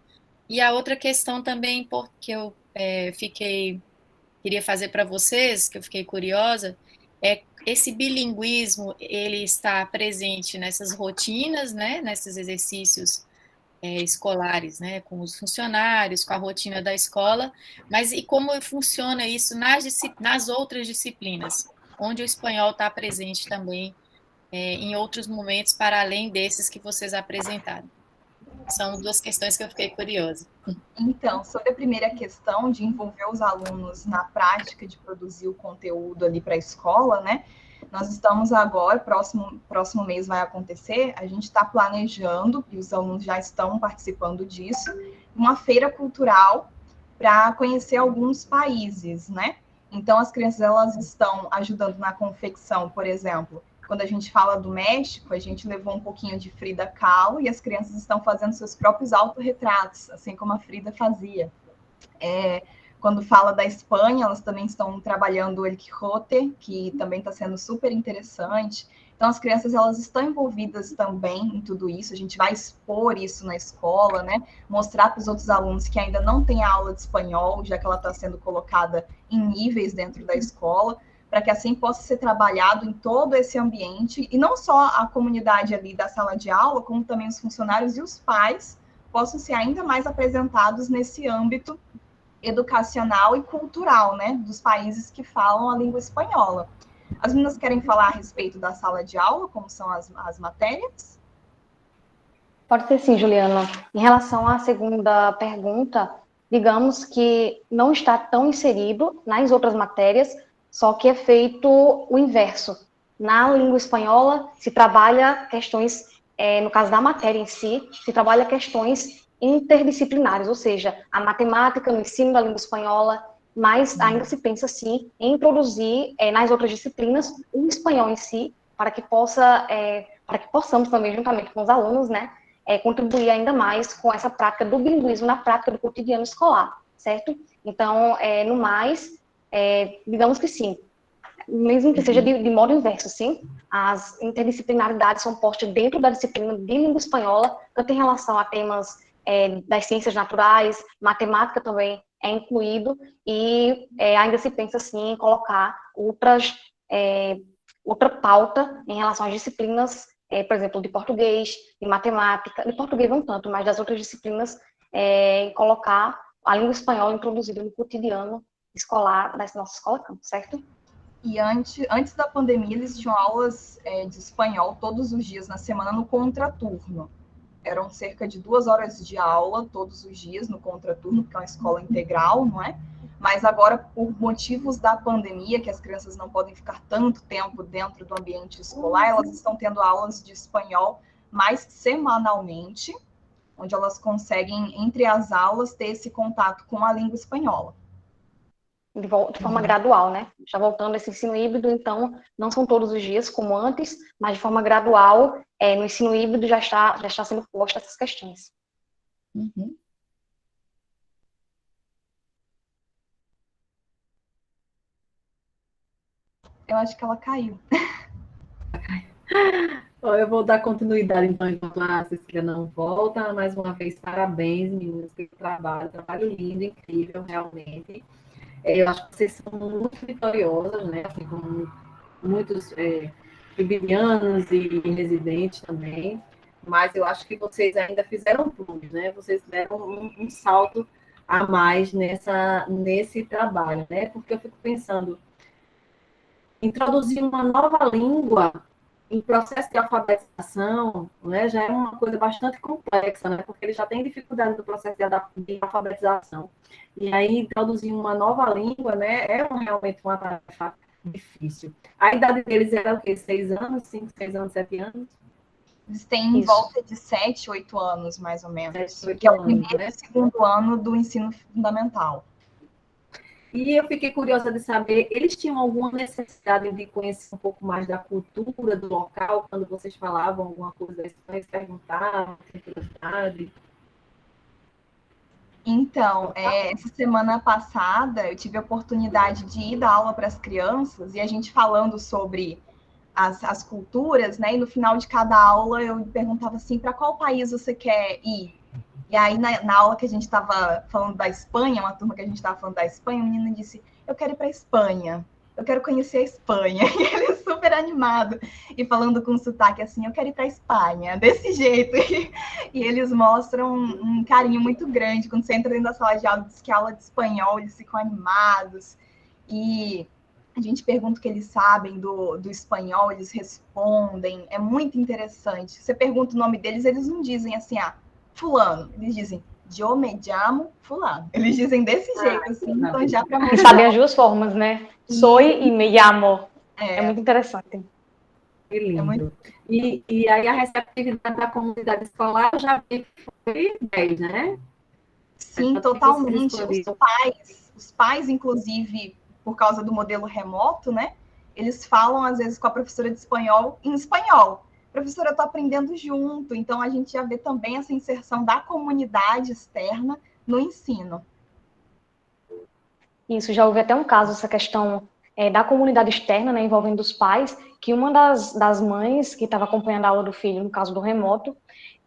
E a outra questão também que eu queria fazer para vocês, que eu fiquei curiosa, é esse bilinguismo, ele está presente nessas rotinas, né, nesses exercícios escolares, né, com os funcionários, com a rotina da escola, mas e como funciona isso nas outras disciplinas, onde o espanhol está presente também em outros momentos, para além desses que vocês apresentaram? São duas questões que eu fiquei curiosa. Então, sobre a primeira questão de envolver os alunos na prática de produzir o conteúdo ali para a escola, né? Nós estamos agora, próximo mês vai acontecer, a gente está planejando, e os alunos já estão participando disso, uma feira cultural para conhecer alguns países, né? Então, as crianças, elas estão ajudando na confecção, por exemplo, quando a gente fala do México, a gente levou um pouquinho de Frida Kahlo e as crianças estão fazendo seus próprios autorretratos, assim como a Frida fazia. Quando fala da Espanha, elas também estão trabalhando o El Quijote, que também está sendo super interessante. Então, as crianças, elas estão envolvidas também em tudo isso. A gente vai expor isso na escola, né? Mostrar para os outros alunos que ainda não tem aula de espanhol, já que ela está sendo colocada em níveis dentro da escola, para que assim possa ser trabalhado em todo esse ambiente, e não só a comunidade ali da sala de aula, como também os funcionários e os pais possam ser ainda mais apresentados nesse âmbito educacional e cultural, né, dos países que falam a língua espanhola. As meninas querem falar a respeito da sala de aula, como são as matérias? Pode ser sim, Juliana. Em relação à segunda pergunta, digamos que não está tão inserido nas outras matérias, só que é feito o inverso. Na língua espanhola, se trabalha questões, no caso da matéria em si, se trabalha questões interdisciplinares, ou seja, a matemática no ensino da língua espanhola, mas ainda se pensa, sim, em introduzir nas outras disciplinas o espanhol em si, para que possamos também, juntamente com os alunos, né, contribuir ainda mais com essa prática do bilinguismo na prática do cotidiano escolar, certo? Então, no mais, digamos que sim, mesmo que seja de modo inverso, sim, as interdisciplinaridades são postas dentro da disciplina de língua espanhola, tanto em relação a temas das ciências naturais, matemática também é incluído, e ainda se pensa, sim, em colocar outra pauta em relação às disciplinas, por exemplo, de português, de matemática, de português não tanto, mas das outras disciplinas, colocar a língua espanhola introduzida no cotidiano escolar da nossa escola campo, certo? E antes da pandemia, eles tinham aulas de espanhol todos os dias na semana no contraturno. Eram cerca de 2 horas de aula todos os dias no contraturno, porque é uma escola integral, não é? Mas agora, por motivos da pandemia, que as crianças não podem ficar tanto tempo dentro do ambiente escolar, elas estão tendo aulas de espanhol mais semanalmente, onde elas conseguem, entre as aulas, ter esse contato com a língua espanhola. De forma gradual, né? Já voltando a esse ensino híbrido, então, não são todos os dias como antes, mas de forma gradual, no ensino híbrido já está sendo posta essas questões. Uhum. Eu acho que ela caiu. Eu vou dar continuidade, então, enquanto a Cecília não volta. Mais uma vez, parabéns, meninas, pelo trabalho lindo, incrível, realmente. Eu acho que vocês são muito vitoriosas, né? Assim como muitos biblianos e residentes também. Mas eu acho que vocês ainda fizeram tudo, né? Vocês deram um salto a mais nesse trabalho, né? Porque eu fico pensando, introduzir uma nova língua em processo de alfabetização, né, já é uma coisa bastante complexa, né, porque ele já tem dificuldade no processo de alfabetização. E aí, introduzir uma nova língua, né, realmente uma tarefa difícil. A idade deles era o quê? 6 anos, 5, 6 anos, 7 anos? Eles têm em volta de 7, 8 anos, mais ou menos. 7, 8 que é o anos, primeiro né? e segundo ano do ensino fundamental. E eu fiquei curiosa de saber, eles tinham alguma necessidade de conhecer um pouco mais da cultura do local, quando vocês falavam alguma coisa da Espanha, eles perguntavam, tinham curiosidade? Então, essa semana passada, eu tive a oportunidade de ir dar aula para as crianças e a gente falando sobre as culturas, né? E no final de cada aula eu perguntava assim, para qual país você quer ir? E aí, na aula que a gente estava falando da Espanha, uma turma que a gente estava falando da Espanha, o menino disse, eu quero ir para a Espanha, eu quero conhecer a Espanha. E ele super animado e falando com sotaque assim, eu quero ir para a Espanha, desse jeito. E eles mostram um carinho muito grande. Quando você entra dentro da sala de aula, diz que é aula de espanhol, eles ficam animados. E a gente pergunta o que eles sabem do espanhol, eles respondem. É muito interessante. Você pergunta o nome deles, eles não dizem assim, fulano. Eles dizem, eu me chamo fulano. Eles dizem desse jeito, assim. Então, já para mostrar... Sabem as duas formas, né? Soy e me llamo. É muito interessante. Que lindo. E aí a receptividade da comunidade escolar, eu já vi que foi 10, né? Sim, totalmente. Os pais, inclusive, por causa do modelo remoto, né? Eles falam, às vezes, com a professora de espanhol em espanhol. Professora, eu estou aprendendo junto. Então, a gente já vê também essa inserção da comunidade externa no ensino. Isso, já houve até um caso, essa questão da comunidade externa, né, envolvendo os pais, que uma das mães que estava acompanhando a aula do filho, no caso do remoto,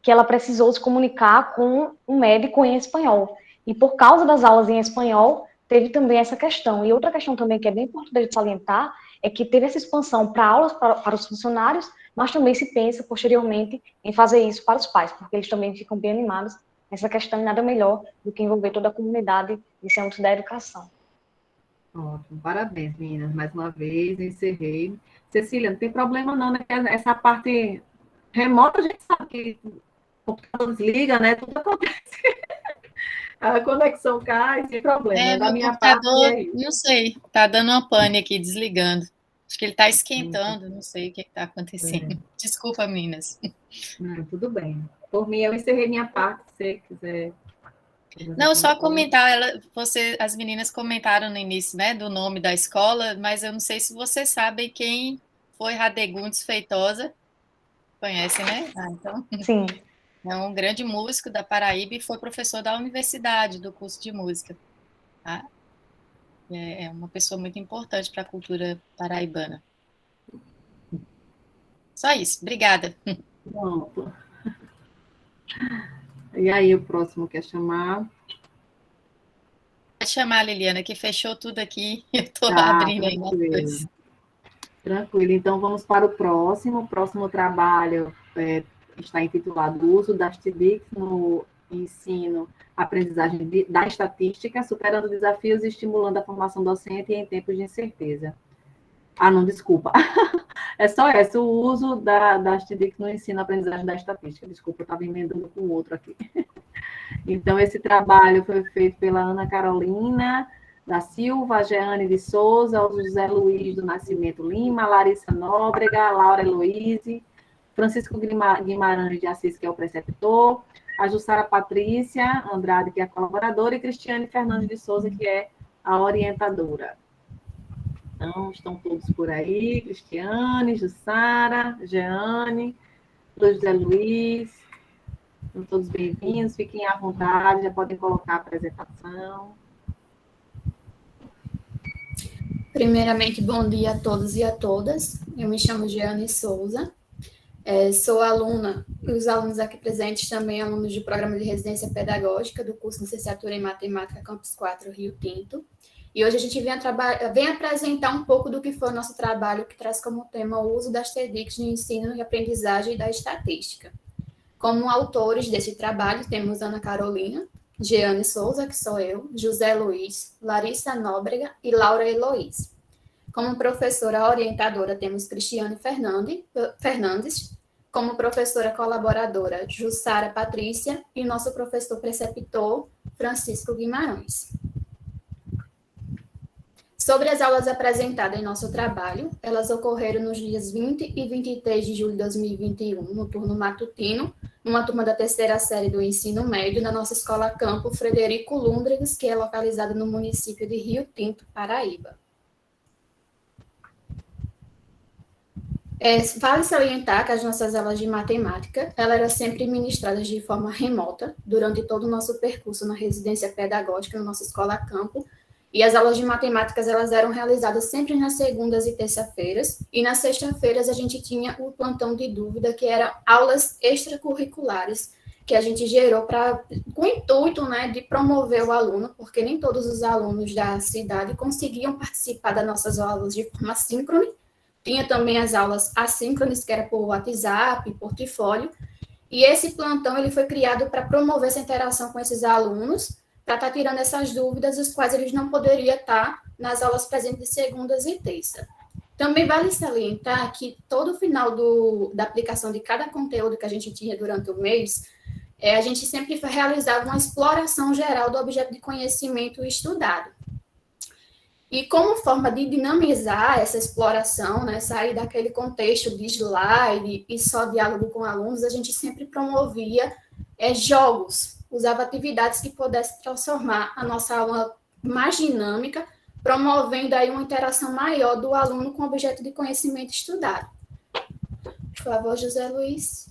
que ela precisou se comunicar com um médico em espanhol. E por causa das aulas em espanhol, teve também essa questão. E outra questão também que é bem importante de salientar é que teve essa expansão para aulas para os funcionários, mas também se pensa posteriormente em fazer isso para os pais, porque eles também ficam bem animados nessa questão e nada melhor do que envolver toda a comunidade nesse âmbito da educação. Ótimo, parabéns, meninas, mais uma vez, encerrei. Cecília, não tem problema não, né? Essa parte remota, a gente sabe que o computador desliga, né? Tudo acontece. A conexão cai, sem problema. Da meu minha computador, parte, é isso. não sei, tá dando uma pane aqui, desligando. Acho que ele tá esquentando, não sei o que está acontecendo. Desculpa, meninas. Não, tudo bem. Por mim, eu encerrei minha parte, se você quiser. Não, só comentar, as meninas comentaram no início, né, do nome da escola, mas eu não sei se vocês sabem quem foi Radegundes Feitosa. Conhecem, né? Então, sim. É um grande músico da Paraíba e foi professor da universidade, do curso de música. Tá? É uma pessoa muito importante para a cultura paraibana. Só isso, obrigada. Pronto. E aí, o próximo quer chamar? Pode chamar, Liliana, que fechou tudo aqui. Eu estou abrindo aí uma coisa. Tranquilo, então vamos para o próximo. O próximo trabalho está intitulado Uso das TDICs no ensino, aprendizagem da estatística, superando desafios e estimulando a formação docente em tempos de incerteza. Ah, não, desculpa. É só essa, o uso das TDICs no ensino, aprendizagem da estatística. Desculpa, eu estava emendando com o outro aqui. Então, esse trabalho foi feito pela Ana Carolina da Silva, a Jeane de Souza, o José Luiz do Nascimento Lima, Larissa Nóbrega, Laura Heloise, Francisco Guimarães de Assis, que é o preceptor, a Jussara Patrícia Andrade, que é a colaboradora, e Cristiane Fernandes de Souza, que é a orientadora. Então, estão todos por aí, Cristiane, Jussara, Jeane, José Luiz, são todos bem-vindos, fiquem à vontade, já podem colocar a apresentação. Primeiramente, bom dia a todos e a todas. Eu me chamo Jeane Souza, sou aluna, e os alunos aqui presentes também alunos do Programa de Residência Pedagógica do curso de Licenciatura em Matemática Campus 4, Rio Tinto. E hoje a gente vem apresentar um pouco do que foi o nosso trabalho, que traz como tema o uso das TDICs no ensino e aprendizagem da estatística. Como autores desse trabalho, temos Ana Carolina, Jeane Souza, que sou eu, José Luiz, Larissa Nóbrega e Laura Heloise. Como professora orientadora, temos Cristiane Fernandes, como professora colaboradora, Jussara Patrícia, e nosso professor preceptor, Francisco Guimarães. Sobre as aulas apresentadas em nosso trabalho, elas ocorreram nos dias 20 e 23 de julho de 2021, no turno matutino, numa turma da terceira série do ensino médio, na nossa escola campo Frederico Lundregas, que é localizada no município de Rio Tinto, Paraíba. Vale salientar que as nossas aulas de matemática, elas eram sempre ministradas de forma remota, durante todo o nosso percurso na residência pedagógica, na nossa escola campo, e as aulas de matemáticas, elas eram realizadas sempre nas segundas e terça-feiras, e nas sexta-feiras a gente tinha o plantão de dúvida, que eram aulas extracurriculares, que a gente gerou com o intuito, né, de promover o aluno, porque nem todos os alunos da cidade conseguiam participar das nossas aulas de forma síncrona. Tinha também as aulas assíncronas, que era por WhatsApp, portfólio, e esse plantão ele foi criado para promover essa interação com esses alunos, para estar tirando essas dúvidas, os quais eles não poderiam estar nas aulas presentes de segundas e terça. Também vale salientar que todo o final da aplicação de cada conteúdo que a gente tinha durante o mês, a gente sempre realizava uma exploração geral do objeto de conhecimento estudado. E como forma de dinamizar essa exploração, né, sair daquele contexto de slide e só diálogo com alunos, a gente sempre promovia jogos, usava atividades que pudessem transformar a nossa aula mais dinâmica, promovendo aí uma interação maior do aluno com o objeto de conhecimento estudado. Por favor, José Luiz.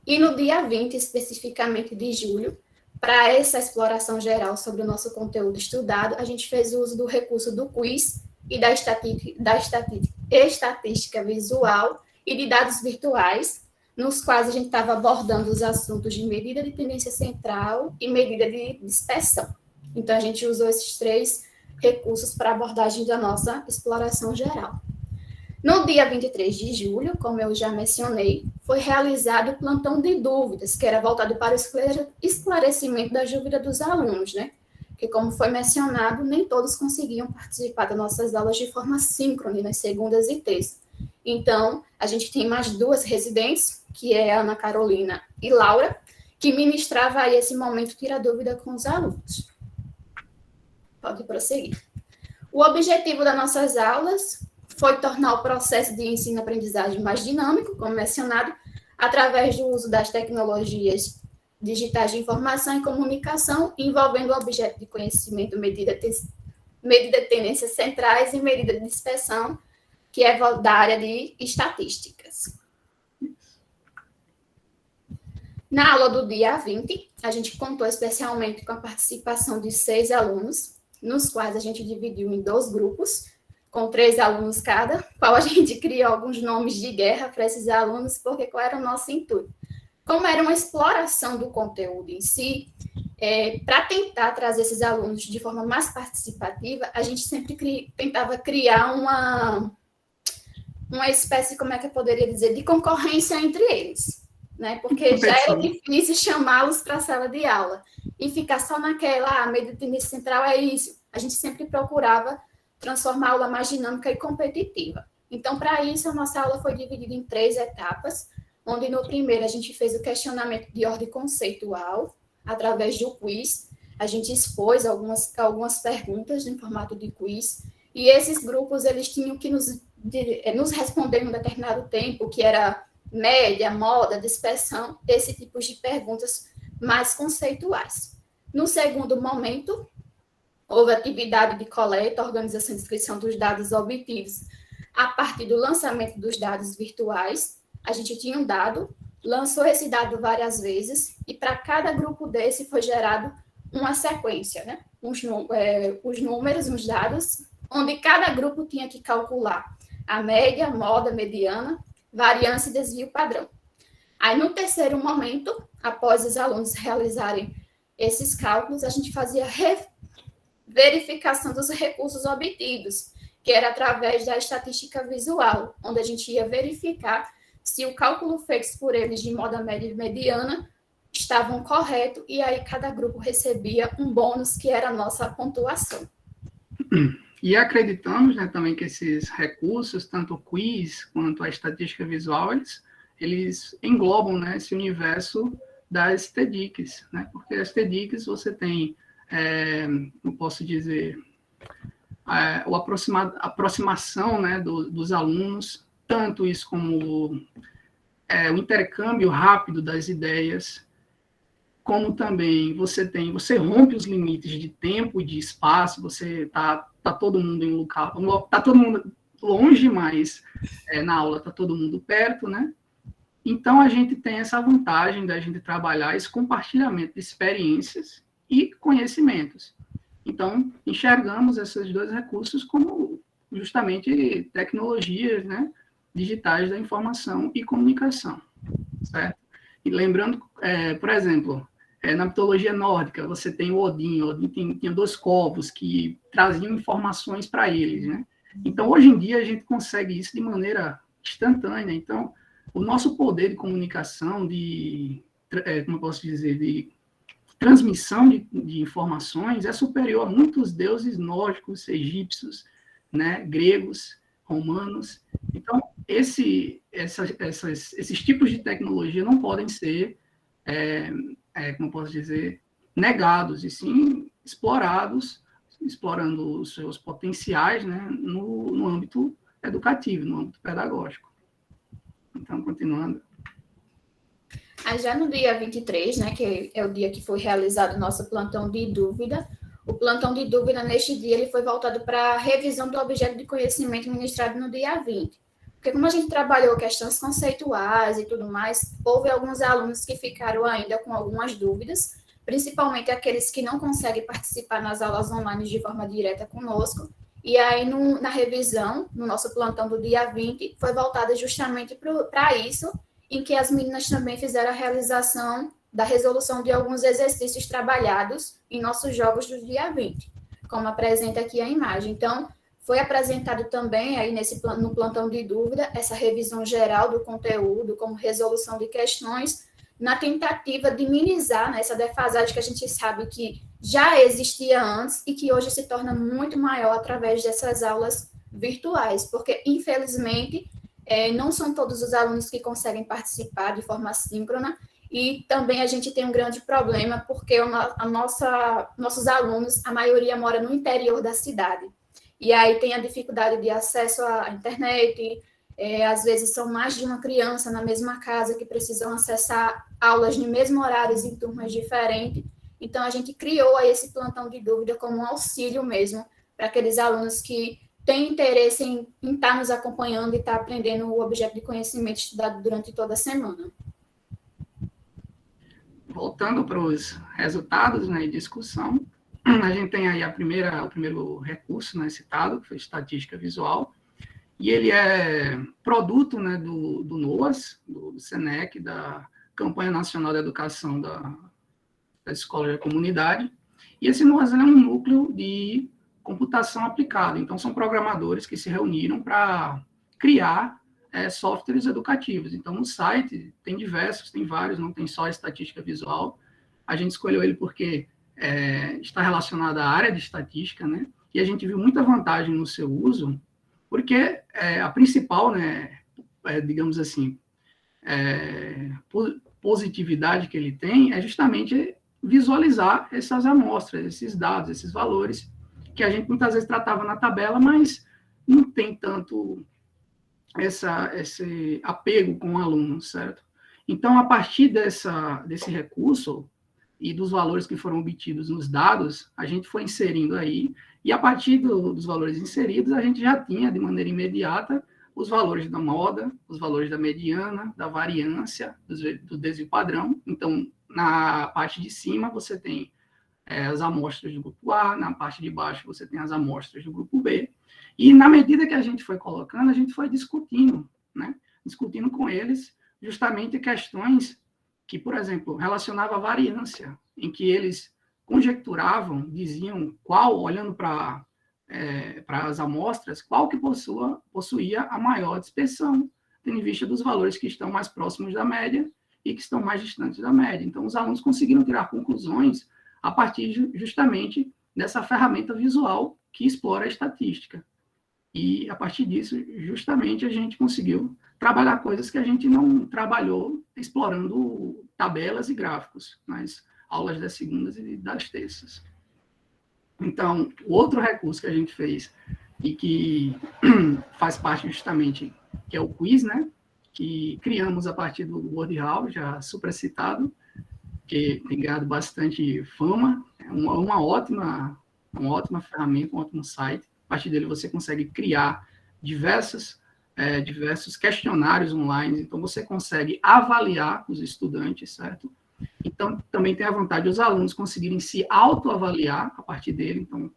E no dia 20, especificamente de julho, para essa exploração geral sobre o nosso conteúdo estudado, a gente fez uso do recurso do quiz e da estatística visual e de dados virtuais, nos quais a gente estava abordando os assuntos de medida de tendência central e medida de dispersão. Então, a gente usou esses 3 recursos para a abordagem da nossa exploração geral. No dia 23 de julho, como eu já mencionei, foi realizado o plantão de dúvidas, que era voltado para o esclarecimento da dúvida dos alunos, né? Que, como foi mencionado, nem todos conseguiam participar das nossas aulas de forma síncrona, nas segundas e terças. Então, a gente tem mais 2 residentes, que é a Ana Carolina e Laura, que ministrava aí esse momento tira dúvida com os alunos. Pode prosseguir. O objetivo das nossas aulas foi tornar o processo de ensino-aprendizagem mais dinâmico, como mencionado, através do uso das tecnologias digitais de informação e comunicação, envolvendo o objeto de conhecimento, medida de tendências centrais e medida de dispersão, que é da área de estatísticas. Na aula do dia 20, a gente contou especialmente com a participação de 6 alunos, nos quais a gente dividiu em 2 grupos, com 3 alunos cada, qual a gente criou alguns nomes de guerra para esses alunos, porque qual era o nosso intuito? Como era uma exploração do conteúdo em si, para tentar trazer esses alunos de forma mais participativa, a gente sempre tentava criar uma espécie, como é que eu poderia dizer, de concorrência entre eles, né? Porque já era difícil chamá-los para a sala de aula e ficar só naquela, a medida de tendência central é isso. A gente sempre procurava transformar a aula mais dinâmica e competitiva. Então, para isso, a nossa aula foi dividida em 3 etapas, onde no primeiro a gente fez o questionamento de ordem conceitual, através do quiz. A gente expôs algumas perguntas em formato de quiz, e esses grupos eles tinham que nos responder em um determinado tempo, que era média, moda, dispersão, esse tipo de perguntas mais conceituais. No segundo momento, houve atividade de coleta, organização e descrição dos dados obtidos a partir do lançamento dos dados virtuais. A gente tinha um dado, lançou esse dado várias vezes, e para cada grupo desse foi gerado uma sequência, né? Os números, os dados, onde cada grupo tinha que calcular a média, moda, mediana, variância e desvio padrão. Aí, no terceiro momento, após os alunos realizarem esses cálculos, a gente fazia verificação dos recursos obtidos, que era através da estatística visual, onde a gente ia verificar se o cálculo feito por eles de moda média e mediana estavam corretos, e aí cada grupo recebia um bônus, que era a nossa pontuação. E acreditamos, né, também que esses recursos, tanto o quiz quanto a estatística visual, eles englobam, né, esse universo das TEDx, né, porque as TEDx você tem, eu posso dizer, a aproximação, né, dos alunos, tanto isso como o intercâmbio rápido das ideias, como também você rompe os limites de tempo e de espaço, você tá todo mundo em um local, tá todo mundo longe, mas na aula está todo mundo perto, né? Então, a gente tem essa vantagem da gente trabalhar esse compartilhamento de experiências e conhecimentos. Então, enxergamos esses dois recursos como justamente tecnologias, né, digitais da informação e comunicação, certo? E lembrando, por exemplo, na mitologia nórdica, você tem o Odin. O Odin tinha 2 corvos que traziam informações para eles, né? Então, hoje em dia, a gente consegue isso de maneira instantânea. Então, o nosso poder de comunicação, como eu posso dizer, de transmissão de informações é superior a muitos deuses nórdicos, egípcios, né, gregos, romanos. Então, esses tipos de tecnologia não podem ser, como eu posso dizer, negados, e sim explorados, explorando os seus potenciais, né, no âmbito educativo, no âmbito pedagógico. Então, continuando. Já no dia 23, né, que é o dia que foi realizado o nosso plantão de dúvida, o plantão de dúvida, neste dia, ele foi voltado para a revisão do objeto de conhecimento ministrado no dia 20. Porque como a gente trabalhou questões conceituais e tudo mais, houve alguns alunos que ficaram ainda com algumas dúvidas, principalmente aqueles que não conseguem participar nas aulas online de forma direta conosco. E aí, na revisão, no nosso plantão do dia 20, foi voltada justamente para isso, em que as meninas também fizeram a realização da resolução de alguns exercícios trabalhados em nossos jogos do dia 20, como apresenta aqui a imagem. Então, foi apresentado também aí no plantão de dúvida essa revisão geral do conteúdo, como resolução de questões, na tentativa de minimizar, né, essa defasagem que a gente sabe que já existia antes e que hoje se torna muito maior através dessas aulas virtuais, porque, infelizmente, não são todos os alunos que conseguem participar de forma síncrona, e também a gente tem um grande problema, porque nossos alunos, a maioria mora no interior da cidade, e aí tem a dificuldade de acesso à internet, às vezes são mais de uma criança na mesma casa que precisam acessar aulas no mesmo horário em turmas diferentes. Então, a gente criou aí esse plantão de dúvida como um auxílio mesmo para aqueles alunos que têm interesse em estar nos acompanhando e estar aprendendo o objeto de conhecimento estudado durante toda a semana. Voltando para os resultados, né, e discussão, a gente tem aí o primeiro recurso, né, citado, que foi estatística visual, e ele é produto, né, do NOAS, do SENEC, da Campanha Nacional de Educação da Escola da Comunidade, e esse NOAS é um núcleo de computação aplicada, então são programadores que se reuniram para criar softwares educativos. Então, no site tem vários, não tem só a estatística visual. A gente escolheu ele porque está relacionado à área de estatística, né? E a gente viu muita vantagem no seu uso, porque a principal, né, digamos assim, positividade que ele tem é justamente visualizar essas amostras, esses dados, esses valores, que a gente muitas vezes tratava na tabela, mas não tem tanto esse apego com o aluno, certo? Então, a partir desse recurso e dos valores que foram obtidos nos dados, a gente foi inserindo aí, e a partir dos valores inseridos, a gente já tinha, de maneira imediata, os valores da moda, os valores da mediana, da variância, do desvio padrão. Então, na parte de cima, você tem as amostras do grupo A, na parte de baixo, você tem as amostras do grupo B, e na medida que a gente foi colocando, a gente foi discutindo, né? Discutindo com eles justamente questões que, por exemplo, relacionavam a variância, em que eles conjecturavam, diziam olhando para as amostras, qual que possuía a maior dispersão, tendo em vista dos valores que estão mais próximos da média e que estão mais distantes da média. Então, os alunos conseguiram tirar conclusões a partir justamente dessa ferramenta visual que explora a estatística. E, a partir disso, justamente, a gente conseguiu trabalhar coisas que a gente não trabalhou explorando tabelas e gráficos nas aulas das segundas e das terças. Então, o outro recurso que a gente fez e que faz parte justamente, que é o quiz, né? Que criamos a partir do WordHow, já supracitado, que tem ganhado bastante fama, é uma ótima ferramenta, um ótimo site. A partir dele você consegue criar diversos questionários online, então você consegue avaliar os estudantes, certo? Então, também tem a vantagem os alunos conseguirem se autoavaliar a partir dele, então,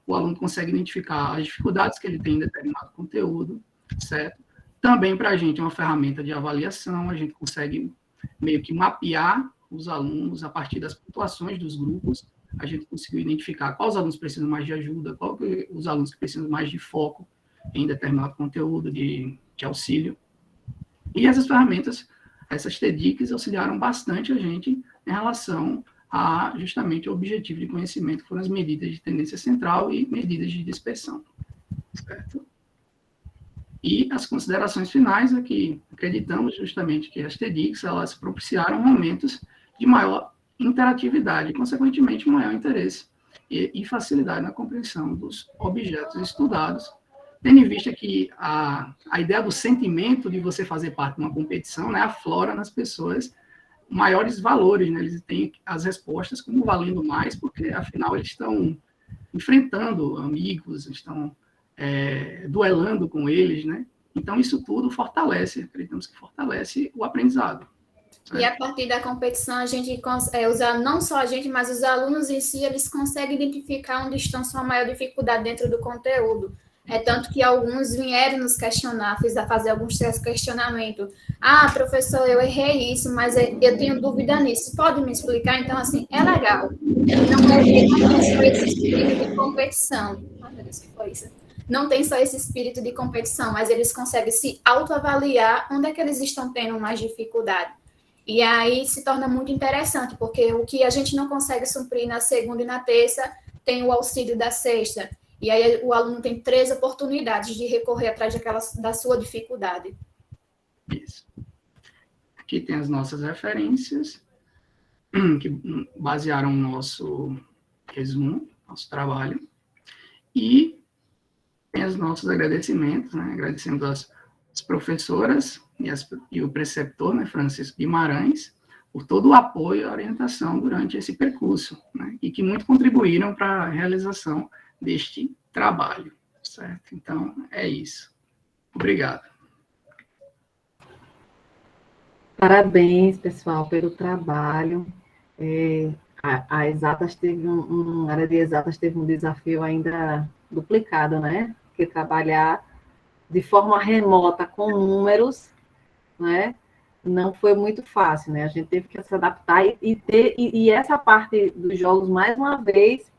o aluno consegue identificar as dificuldades que ele tem em determinado conteúdo, certo? Também, para a gente, é uma ferramenta de avaliação, a gente consegue meio que mapear os alunos a partir das pontuações dos grupos, a gente conseguiu identificar quais alunos precisam mais de ajuda, quais os alunos que precisam mais de foco em determinado conteúdo de auxílio. E essas ferramentas, essas TEDx, auxiliaram bastante a gente em relação a, justamente, o objetivo de conhecimento, que foram as medidas de tendência central e medidas de dispersão, certo? E as considerações finais é que acreditamos justamente que as TEDx, elas propiciaram momentos de maior interatividade e, consequentemente, maior interesse e facilidade na compreensão dos objetos estudados, tendo em vista que a ideia do sentimento de você fazer parte de uma competição, né, aflora nas pessoas maiores valores, né, eles têm as respostas como valendo mais, porque, afinal, eles estão enfrentando amigos, estão duelando com eles, né? Então, isso tudo fortalece, acreditamos que fortalece o aprendizado. E a partir da competição, a gente usar não só a gente, mas os alunos em si, eles conseguem identificar onde estão sua maior dificuldade dentro do conteúdo. É tanto que alguns vieram nos questionar, fazer alguns questionamentos. Ah, professor, eu errei isso, mas eu tenho dúvida nisso. Pode me explicar? Então, assim, é legal. Não tem só esse espírito de competição. Ai, meu Deus, que foi isso? Não tem só esse espírito de competição, mas eles conseguem se autoavaliar onde é que eles estão tendo mais dificuldade. E aí se torna muito interessante, porque o que a gente não consegue suprir na segunda e na terça, tem o auxílio da sexta. E aí o aluno tem 3 oportunidades de recorrer atrás da sua dificuldade. Isso. Aqui tem as nossas referências, que basearam o nosso resumo, nosso trabalho. E tem os nossos agradecimentos, né? Agradecemos as professoras e o preceptor, né, Francisco Guimarães, por todo o apoio e orientação durante esse percurso, né? E que muito contribuíram para a realização deste trabalho, certo? Então, é isso. Obrigado. Parabéns, pessoal, pelo trabalho. A Exatas a área de Exatas teve um desafio ainda duplicado, né? Porque trabalhar de forma remota com números, né? Não foi muito fácil, né? A gente teve que se adaptar e essa parte dos jogos, mais uma vez,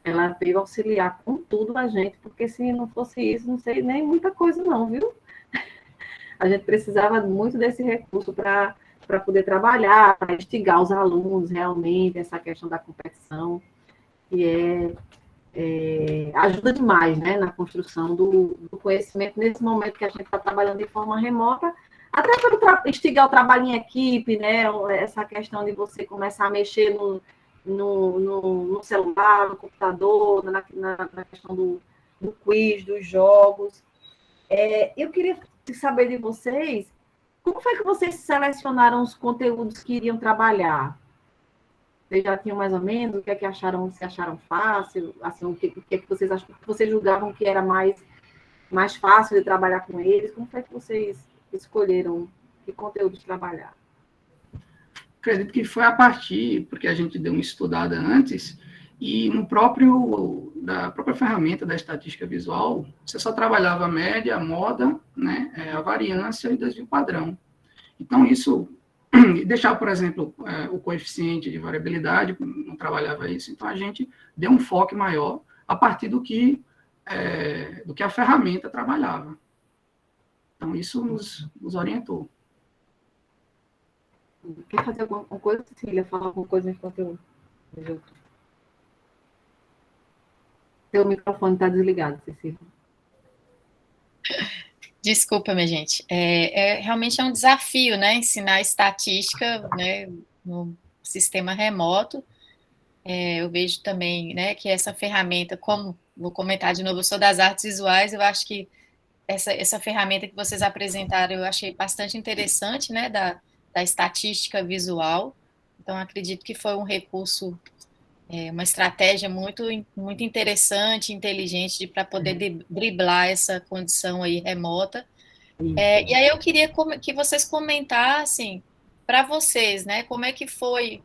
ela veio auxiliar com tudo a gente, porque se não fosse isso, não sei nem muita coisa não, viu? A gente precisava muito desse recurso para poder trabalhar, para instigar os alunos realmente, essa questão da competição, que ajuda demais, né, na construção do conhecimento nesse momento que a gente está trabalhando de forma remota, até para instigar o trabalho em equipe, né, essa questão de você começar a mexer no celular, no computador, na questão do quiz, dos jogos. Eu queria saber de vocês, como foi que vocês selecionaram os conteúdos que iriam trabalhar? Vocês já tinham mais ou menos, o que é que acharam, se acharam fácil, assim, o que é que vocês acham, que vocês julgavam que era mais fácil de trabalhar com eles? Como foi que vocês escolheram que conteúdos trabalhar? Acredito que foi a partir, porque a gente deu uma estudada antes, e da própria ferramenta da estatística visual, você só trabalhava a média, a moda, né, a variância e o desvio padrão. Então, isso deixava, por exemplo, o coeficiente de variabilidade, não trabalhava isso, então a gente deu um foco maior a partir do que a ferramenta trabalhava. Então, isso nos orientou. Quer fazer alguma coisa, Cecília? Falar alguma coisa enquanto eu... Seu microfone está desligado, Cecília. Desculpa, minha gente. Realmente é um desafio, né? Ensinar estatística, né, no sistema remoto. Eu vejo também, né, que essa ferramenta, como vou comentar de novo, eu sou das artes visuais, eu acho que essa ferramenta que vocês apresentaram eu achei bastante interessante, né, da estatística visual. Então, acredito que foi um recurso uma estratégia muito, muito interessante, inteligente para poder driblar essa condição aí remota. E aí eu queria que vocês comentassem para vocês, né, como é que foi,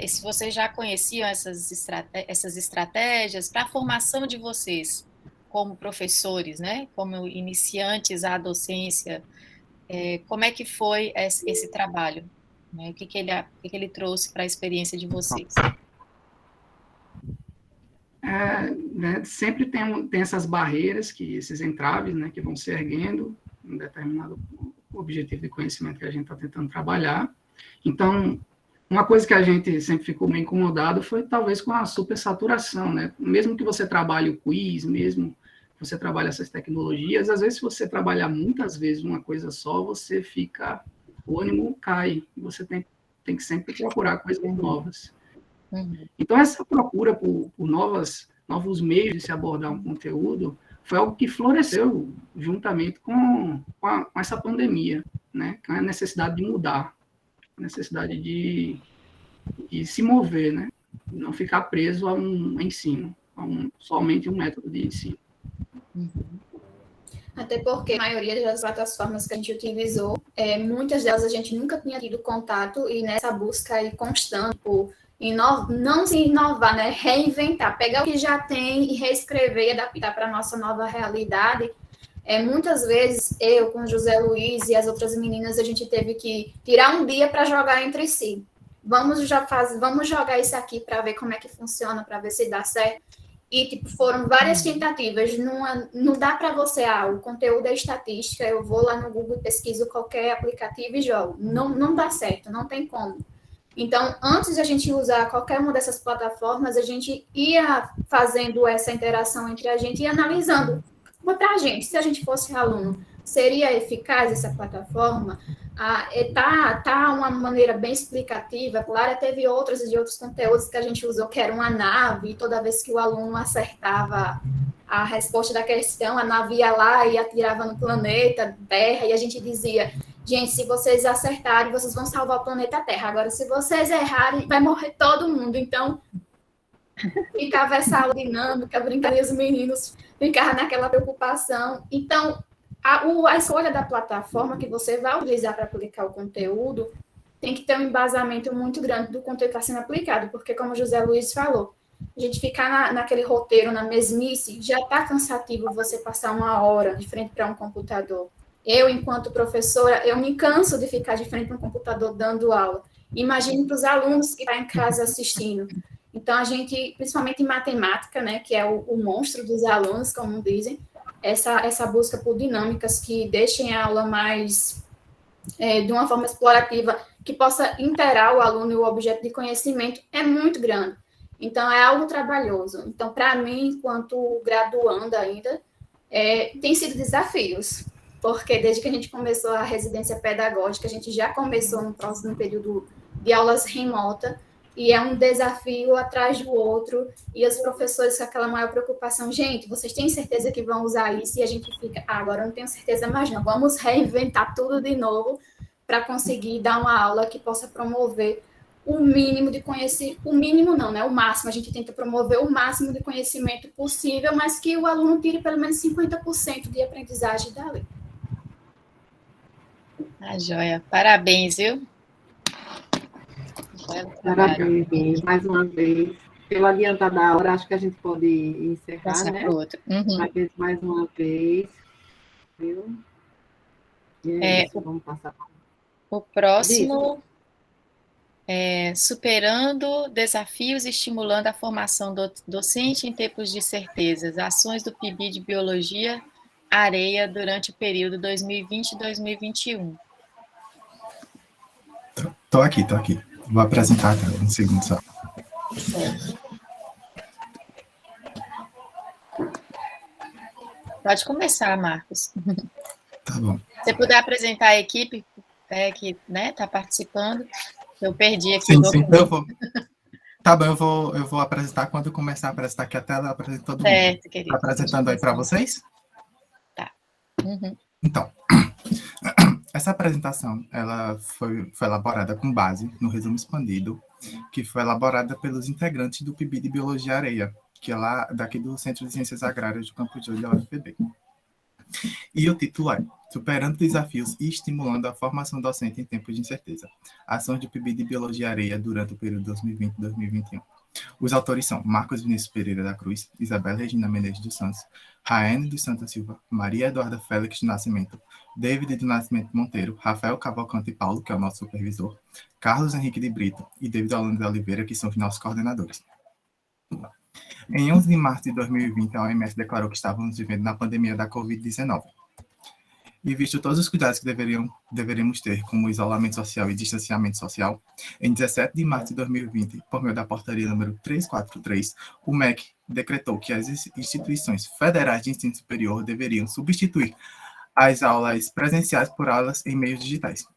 se vocês já conheciam essas estratégias para a formação de vocês como professores, né, como iniciantes à docência, como é que foi esse trabalho, né, o que ele trouxe para a experiência de vocês? Né, sempre tem essas barreiras, esses entraves, né, que vão se erguendo em determinado objetivo de conhecimento que a gente está tentando trabalhar. Então, uma coisa que a gente sempre ficou meio incomodado foi talvez com a supersaturação, né? Mesmo que você trabalhe o quiz, mesmo que você trabalhe essas tecnologias, às vezes se você trabalhar muitas vezes uma coisa só, o ânimo cai, você tem que sempre procurar coisas novas. Então, essa procura por novos meios de se abordar um conteúdo foi algo que floresceu juntamente com essa pandemia, né? Com a necessidade de mudar, a necessidade de se mover, né? Não ficar preso a um ensino, somente um método de ensino. Até porque a maioria das plataformas que a gente utilizou, muitas delas a gente nunca tinha tido contato, e nessa busca aí constante por não se inovar, né? Reinventar, pegar o que já tem e reescrever e adaptar para a nossa nova realidade. Muitas vezes, eu com o José Luiz e as outras meninas, a gente teve que tirar um dia para jogar entre si. Vamos jogar isso aqui para ver como é que funciona, para ver se dá certo. E foram várias tentativas. Não dá para você, o conteúdo é estatística, eu vou lá no Google e pesquiso qualquer aplicativo e jogo. Não dá certo, não tem como. Então, antes de a gente usar qualquer uma dessas plataformas, a gente ia fazendo essa interação entre a gente e analisando. Para a gente, se a gente fosse aluno, seria eficaz essa plataforma? Tá uma maneira bem explicativa. Claro, teve outros conteúdos que a gente usou, que era uma nave, e toda vez que o aluno acertava a resposta da questão, a nave ia lá e atirava no planeta Terra, e a gente dizia: gente, se vocês acertarem, vocês vão salvar o planeta Terra. Agora, se vocês errarem, vai morrer todo mundo. Então, ficava essa aula dinâmica, brincadeira, os meninos ficavam naquela preocupação. Então, a escolha da plataforma que você vai utilizar para aplicar o conteúdo tem que ter um embasamento muito grande do conteúdo que está sendo aplicado, porque, como o José Luiz falou, a gente ficar naquele roteiro, na mesmice, já está cansativo você passar uma hora de frente para um computador. Eu, enquanto professora, eu me canso de ficar de frente para um computador dando aula. Imagine para os alunos que estão em casa assistindo. Então, a gente, principalmente em matemática, né, que é o monstro dos alunos, como dizem, essa busca por dinâmicas que deixem a aula mais, de uma forma explorativa, que possa interar o aluno e o objeto de conhecimento, é muito grande. Então, é algo trabalhoso. Então, para mim, enquanto graduanda ainda, tem sido desafios, porque desde que a gente começou a residência pedagógica, a gente já começou no próximo período de aulas remota, e é um desafio atrás do outro, e os professores com aquela maior preocupação: gente, vocês têm certeza que vão usar isso? E a gente fica: agora eu não tenho certeza mais não, vamos reinventar tudo de novo para conseguir dar uma aula que possa promover o mínimo de conhecimento, o mínimo não, né? O máximo, a gente tenta promover o máximo de conhecimento possível, mas que o aluno tire pelo menos 50% de aprendizagem dali. Joia. Parabéns, viu? Parabéns, mais uma vez. Pelo adiantar da hora, acho que a gente pode encerrar, né? Parabéns mais uma vez. Viu? E isso, vamos passar. O próximo é Superando Desafios e Estimulando a Formação Docente em Tempos de Certezas. Ações do PIB de Biologia Areia durante o período 2020-2021. Tô aqui. Vou apresentar um segundo só. Pode começar, Marcos. Tá bom. Se você puder apresentar a equipe que está participando, eu perdi aqui. Sim, eu vou. Tá bom, eu vou apresentar quando eu começar a apresentar aqui a tela, apresento todo mundo. Certo, querido. Tá apresentando aí para vocês? Tá. Então, essa apresentação ela foi elaborada com base no resumo expandido que foi elaborada pelos integrantes do PIB de Biologia Areia, que é lá daqui do Centro de Ciências Agrárias do Campo de Ouro da UFPB. E o título é Superando Desafios e Estimulando a Formação Docente em Tempos de Incerteza. Ações do PIB de Biologia Areia durante o período 2020-2021. Os autores são Marcos Vinícius Pereira da Cruz, Isabela Regina Menezes dos Santos, Raiane dos Santos Silva, Maria Eduarda Félix do Nascimento, David do Nascimento Monteiro, Rafael Cavalcante Paulo, que é o nosso supervisor, Carlos Henrique de Brito e David Holanda de Oliveira, que são os nossos coordenadores. Em 11 de março de 2020, a OMS declarou que estávamos vivendo na pandemia da Covid-19. E visto todos os cuidados que deveríamos ter, como isolamento social e distanciamento social, em 17 de março de 2020, por meio da portaria número 343, o MEC decretou que as instituições federais de ensino superior deveriam substituir as aulas presenciais por aulas em meios digitais.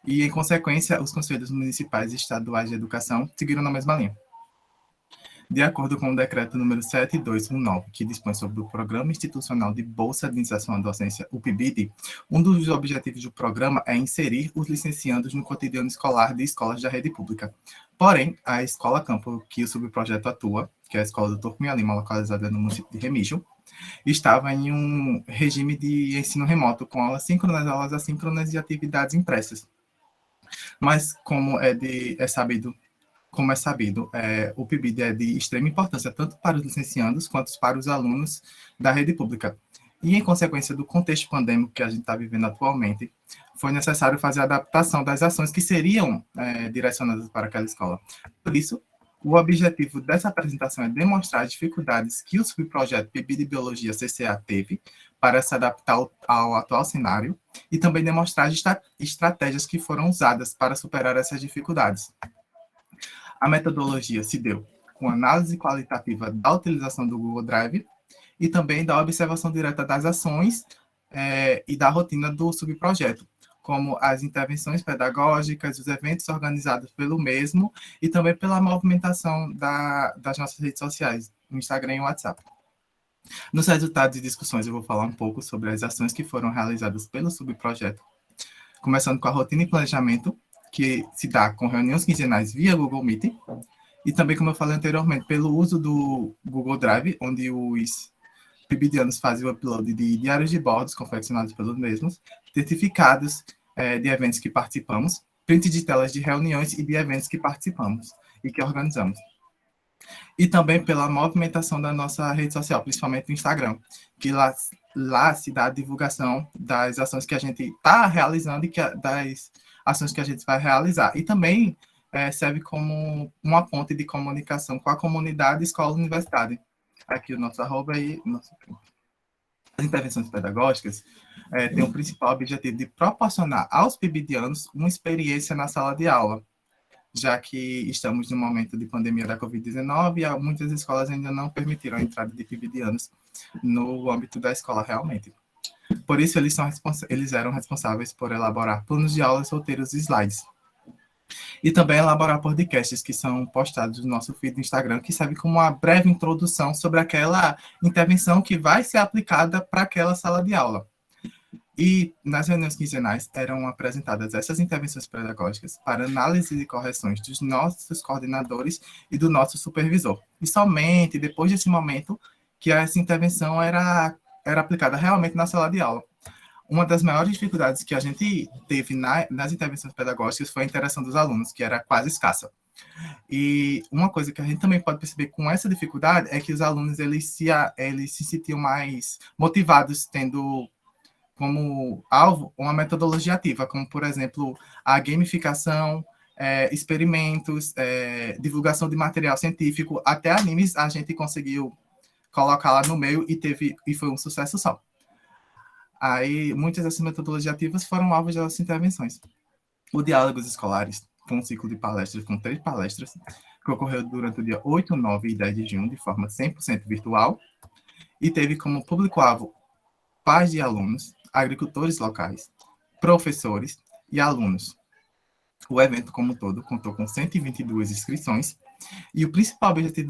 E, em consequência, os conselhos municipais e estaduais de educação seguiram na mesma linha. De acordo com o decreto número 7219, que dispõe sobre o Programa Institucional de Bolsa de Iniciação à Docência, o PIBID, um dos objetivos do programa é inserir os licenciandos no cotidiano escolar de escolas da rede pública. Porém, a escola campo que o subprojeto atua, que é a escola do Turcumia Lima, localizada no município de Remígio, estava em um regime de ensino remoto, com aulas síncronas, aulas assíncronas e atividades impressas. Mas, como é sabido, o PIBID é de extrema importância, tanto para os licenciandos quanto para os alunos da rede pública. E, em consequência do contexto pandêmico que a gente está vivendo atualmente, foi necessário fazer a adaptação das ações que seriam direcionadas para aquela escola. Por isso, o objetivo dessa apresentação é demonstrar as dificuldades que o subprojeto PIBID de Biologia CCA teve para se adaptar ao atual cenário e também demonstrar as estratégias que foram usadas para superar essas dificuldades. A metodologia se deu com análise qualitativa da utilização do Google Drive e também da observação direta das ações e da rotina do subprojeto, como as intervenções pedagógicas, os eventos organizados pelo mesmo e também pela movimentação das nossas redes sociais, no Instagram e no WhatsApp. Nos resultados e discussões, eu vou falar um pouco sobre as ações que foram realizadas pelo subprojeto, começando com a rotina e planejamento, que se dá com reuniões quinzenais via Google Meet, e também, como eu falei anteriormente, pelo uso do Google Drive, onde os PIBidianos fazem o upload de diários de bordos confeccionados pelos mesmos, certificados de eventos que participamos, print de telas de reuniões e de eventos que participamos e que organizamos. E também pela movimentação da nossa rede social, principalmente o Instagram, que lá se dá a divulgação das ações que a gente está realizando e das ações que a gente vai realizar. E também serve como uma ponte de comunicação com a comunidade escola-universidade. Aqui o nosso arroba e nosso print. As intervenções pedagógicas têm o principal objetivo de proporcionar aos PIBidianos uma experiência na sala de aula, já que estamos no momento de pandemia da Covid-19 e muitas escolas ainda não permitiram a entrada de PIBidianos no âmbito da escola realmente. Por isso, eles eram responsáveis por elaborar planos de aulas, roteiros e slides. E também elaborar podcasts que são postados no nosso feed do Instagram, que serve como uma breve introdução sobre aquela intervenção que vai ser aplicada para aquela sala de aula. E nas reuniões quinzenais eram apresentadas essas intervenções pedagógicas para análise e correções dos nossos coordenadores e do nosso supervisor. E somente depois desse momento que essa intervenção era aplicada realmente na sala de aula. Uma das maiores dificuldades que a gente teve nas intervenções pedagógicas foi a interação dos alunos, que era quase escassa. E uma coisa que a gente também pode perceber com essa dificuldade é que os alunos eles se sentiam mais motivados, tendo como alvo uma metodologia ativa, como, por exemplo, a gamificação, experimentos, divulgação de material científico, até animes a gente conseguiu colocar lá no meio e foi um sucesso só. Aí, muitas dessas metodologias ativas foram alvos das intervenções. O Diálogos Escolares, com um ciclo de palestras, com 3 palestras, que ocorreu durante o dia 8, 9 e 10 de junho, de forma 100% virtual, e teve como público-alvo pais de alunos, agricultores locais, professores e alunos. O evento, como um todo, contou com 122 inscrições, e o principal objetivo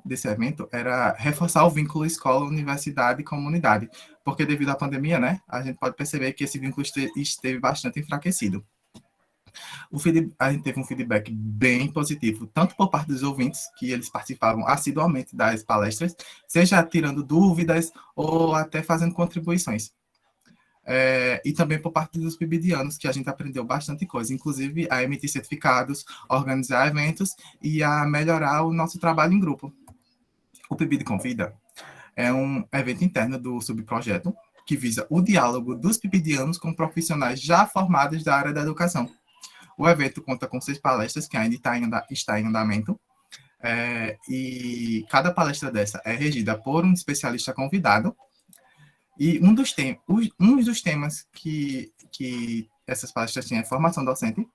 desse evento era reforçar o vínculo escola, universidade e comunidade, porque devido à pandemia, né, a gente pode perceber que esse vínculo esteve bastante enfraquecido. A gente teve um feedback bem positivo, tanto por parte dos ouvintes, que eles participavam assiduamente das palestras, seja tirando dúvidas ou até fazendo contribuições. E também por parte dos PIBidianos, que a gente aprendeu bastante coisa, inclusive a emitir certificados, organizar eventos e a melhorar o nosso trabalho em grupo. O PIBID Convida é um evento interno do subprojeto que visa o diálogo dos PIBidianos com profissionais já formados da área da educação. O evento conta com 6 palestras que ainda está em andamento, e cada palestra dessa é regida por um especialista convidado. E um dos temas que essas palestras têm é formação docente,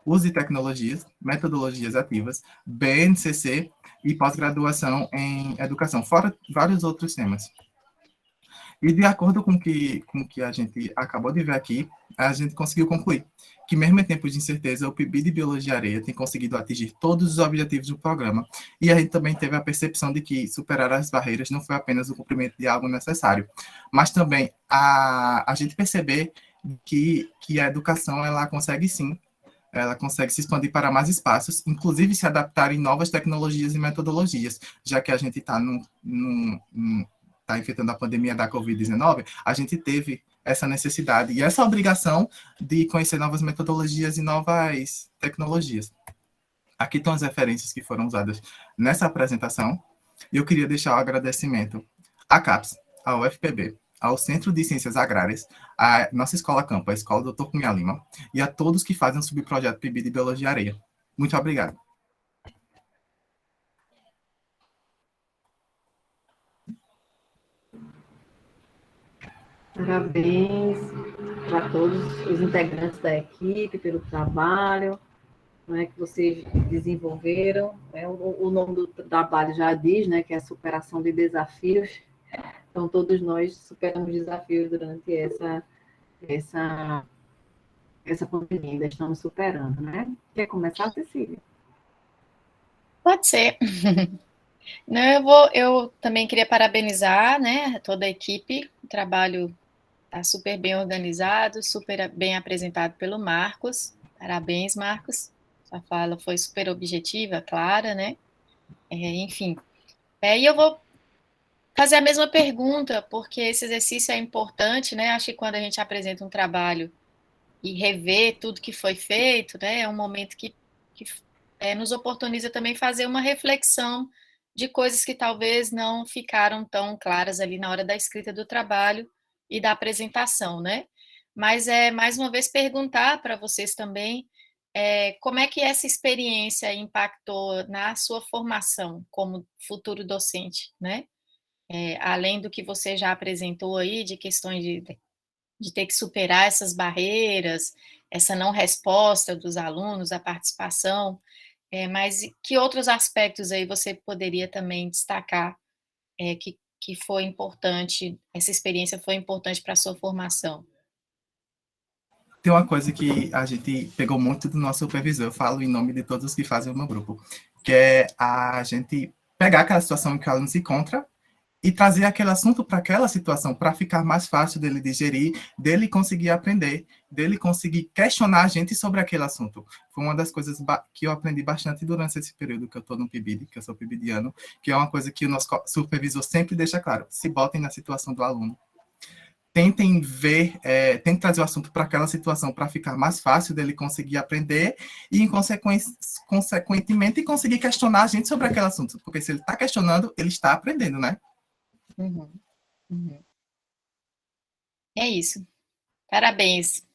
uso de tecnologias, metodologias ativas, BNCC e pós-graduação em educação, fora vários outros temas. E de acordo com que a gente acabou de ver aqui, a gente conseguiu concluir que mesmo em tempos de incerteza, o PIBID de Biologia Areia tem conseguido atingir todos os objetivos do programa, e a gente também teve a percepção de que superar as barreiras não foi apenas o cumprimento de algo necessário, mas também a gente perceber que a educação, ela consegue sim, ela consegue se expandir para mais espaços, inclusive se adaptar em novas tecnologias e metodologias, já que a gente está enfrentando a pandemia da Covid-19, a gente teve essa necessidade e essa obrigação de conhecer novas metodologias e novas tecnologias. Aqui estão as referências que foram usadas nessa apresentação, e eu queria deixar o agradecimento à CAPES, ao UFPB, ao Centro de Ciências Agrárias, à nossa Escola Campo, a Escola Dr. Cunha Lima, e a todos que fazem o subprojeto PIBID de Biologia Areia. Muito obrigado. Parabéns para todos os integrantes da equipe pelo trabalho, né, que vocês desenvolveram. O nome do trabalho já diz, né, que é a superação de desafios. Então, todos nós superamos desafios durante essa pandemia, ainda estamos superando, né? Quer começar, Cecília? Pode ser. Não, eu também queria parabenizar, né, toda a equipe. O trabalho está super bem organizado, super bem apresentado pelo Marcos. Parabéns, Marcos. Sua fala foi super objetiva, clara, né? Enfim. E eu vou fazer a mesma pergunta, porque esse exercício é importante, né? Acho que quando a gente apresenta um trabalho e rever tudo que foi feito, né, é um momento que nos oportuniza também fazer uma reflexão de coisas que talvez não ficaram tão claras ali na hora da escrita do trabalho e da apresentação, né? Mas mais uma vez perguntar para vocês também como é que essa experiência impactou na sua formação como futuro docente, né? Além do que você já apresentou aí, de questões de ter que superar essas barreiras, essa não resposta dos alunos, a participação, mas que outros aspectos aí você poderia também destacar que foi importante, essa experiência foi importante para a sua formação? Tem uma coisa que a gente pegou muito do nosso supervisor, eu falo em nome de todos os que fazem o meu grupo, que é a gente pegar aquela situação em que o aluno se encontra e trazer aquele assunto para aquela situação, para ficar mais fácil dele digerir, dele conseguir aprender, dele conseguir questionar a gente sobre aquele assunto. Foi uma das coisas que eu aprendi bastante durante esse período que eu estou no PIBID, que eu sou PIBidiano, que é uma coisa que o nosso supervisor sempre deixa claro: se botem na situação do aluno. Tentem ver, tentem trazer o assunto para aquela situação para ficar mais fácil dele conseguir aprender e, consequentemente, conseguir questionar a gente sobre aquele assunto. Porque se ele está questionando, ele está aprendendo, né? Uhum. É isso. Parabéns.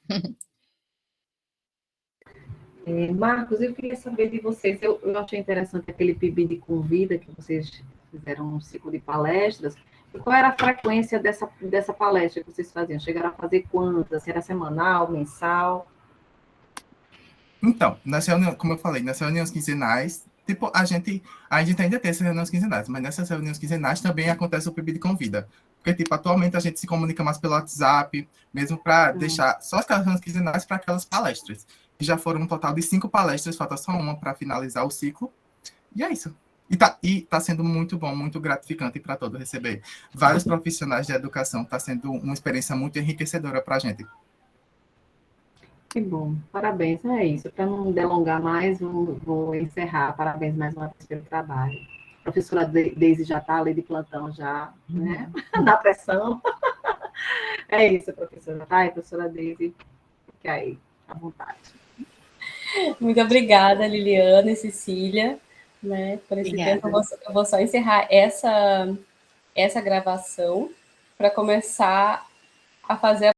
Marcos, eu queria saber de vocês, eu achei interessante aquele PIBID Convida, que vocês fizeram um ciclo de palestras. E qual era a frequência dessa palestra que vocês faziam? Chegaram a fazer quantas? Se era semanal, mensal? Então, como eu falei, nas reuniões quinzenais, tipo, a gente ainda tem essas reuniões quinzenais, mas nessas reuniões quinzenais também acontece o PIBID Convida. Porque, tipo, atualmente a gente se comunica mais pelo WhatsApp, mesmo para deixar só as reuniões quinzenais para aquelas palestras. E já foram um total de 5 palestras, falta só uma para finalizar o ciclo. E é isso. E tá sendo muito bom, muito gratificante para todos receber vários profissionais de educação. Está sendo uma experiência muito enriquecedora para a gente. Que bom, parabéns, é isso. Para não delongar mais, vou encerrar. Parabéns mais uma vez pelo trabalho. A professora Deise já está ali de plantão, já, né? Na pressão. É isso, professora. Ai, professora Deise, fique aí, à vontade. Muito obrigada, Liliana e Cecília, né, por esse tempo. Eu vou só encerrar essa gravação para começar a fazer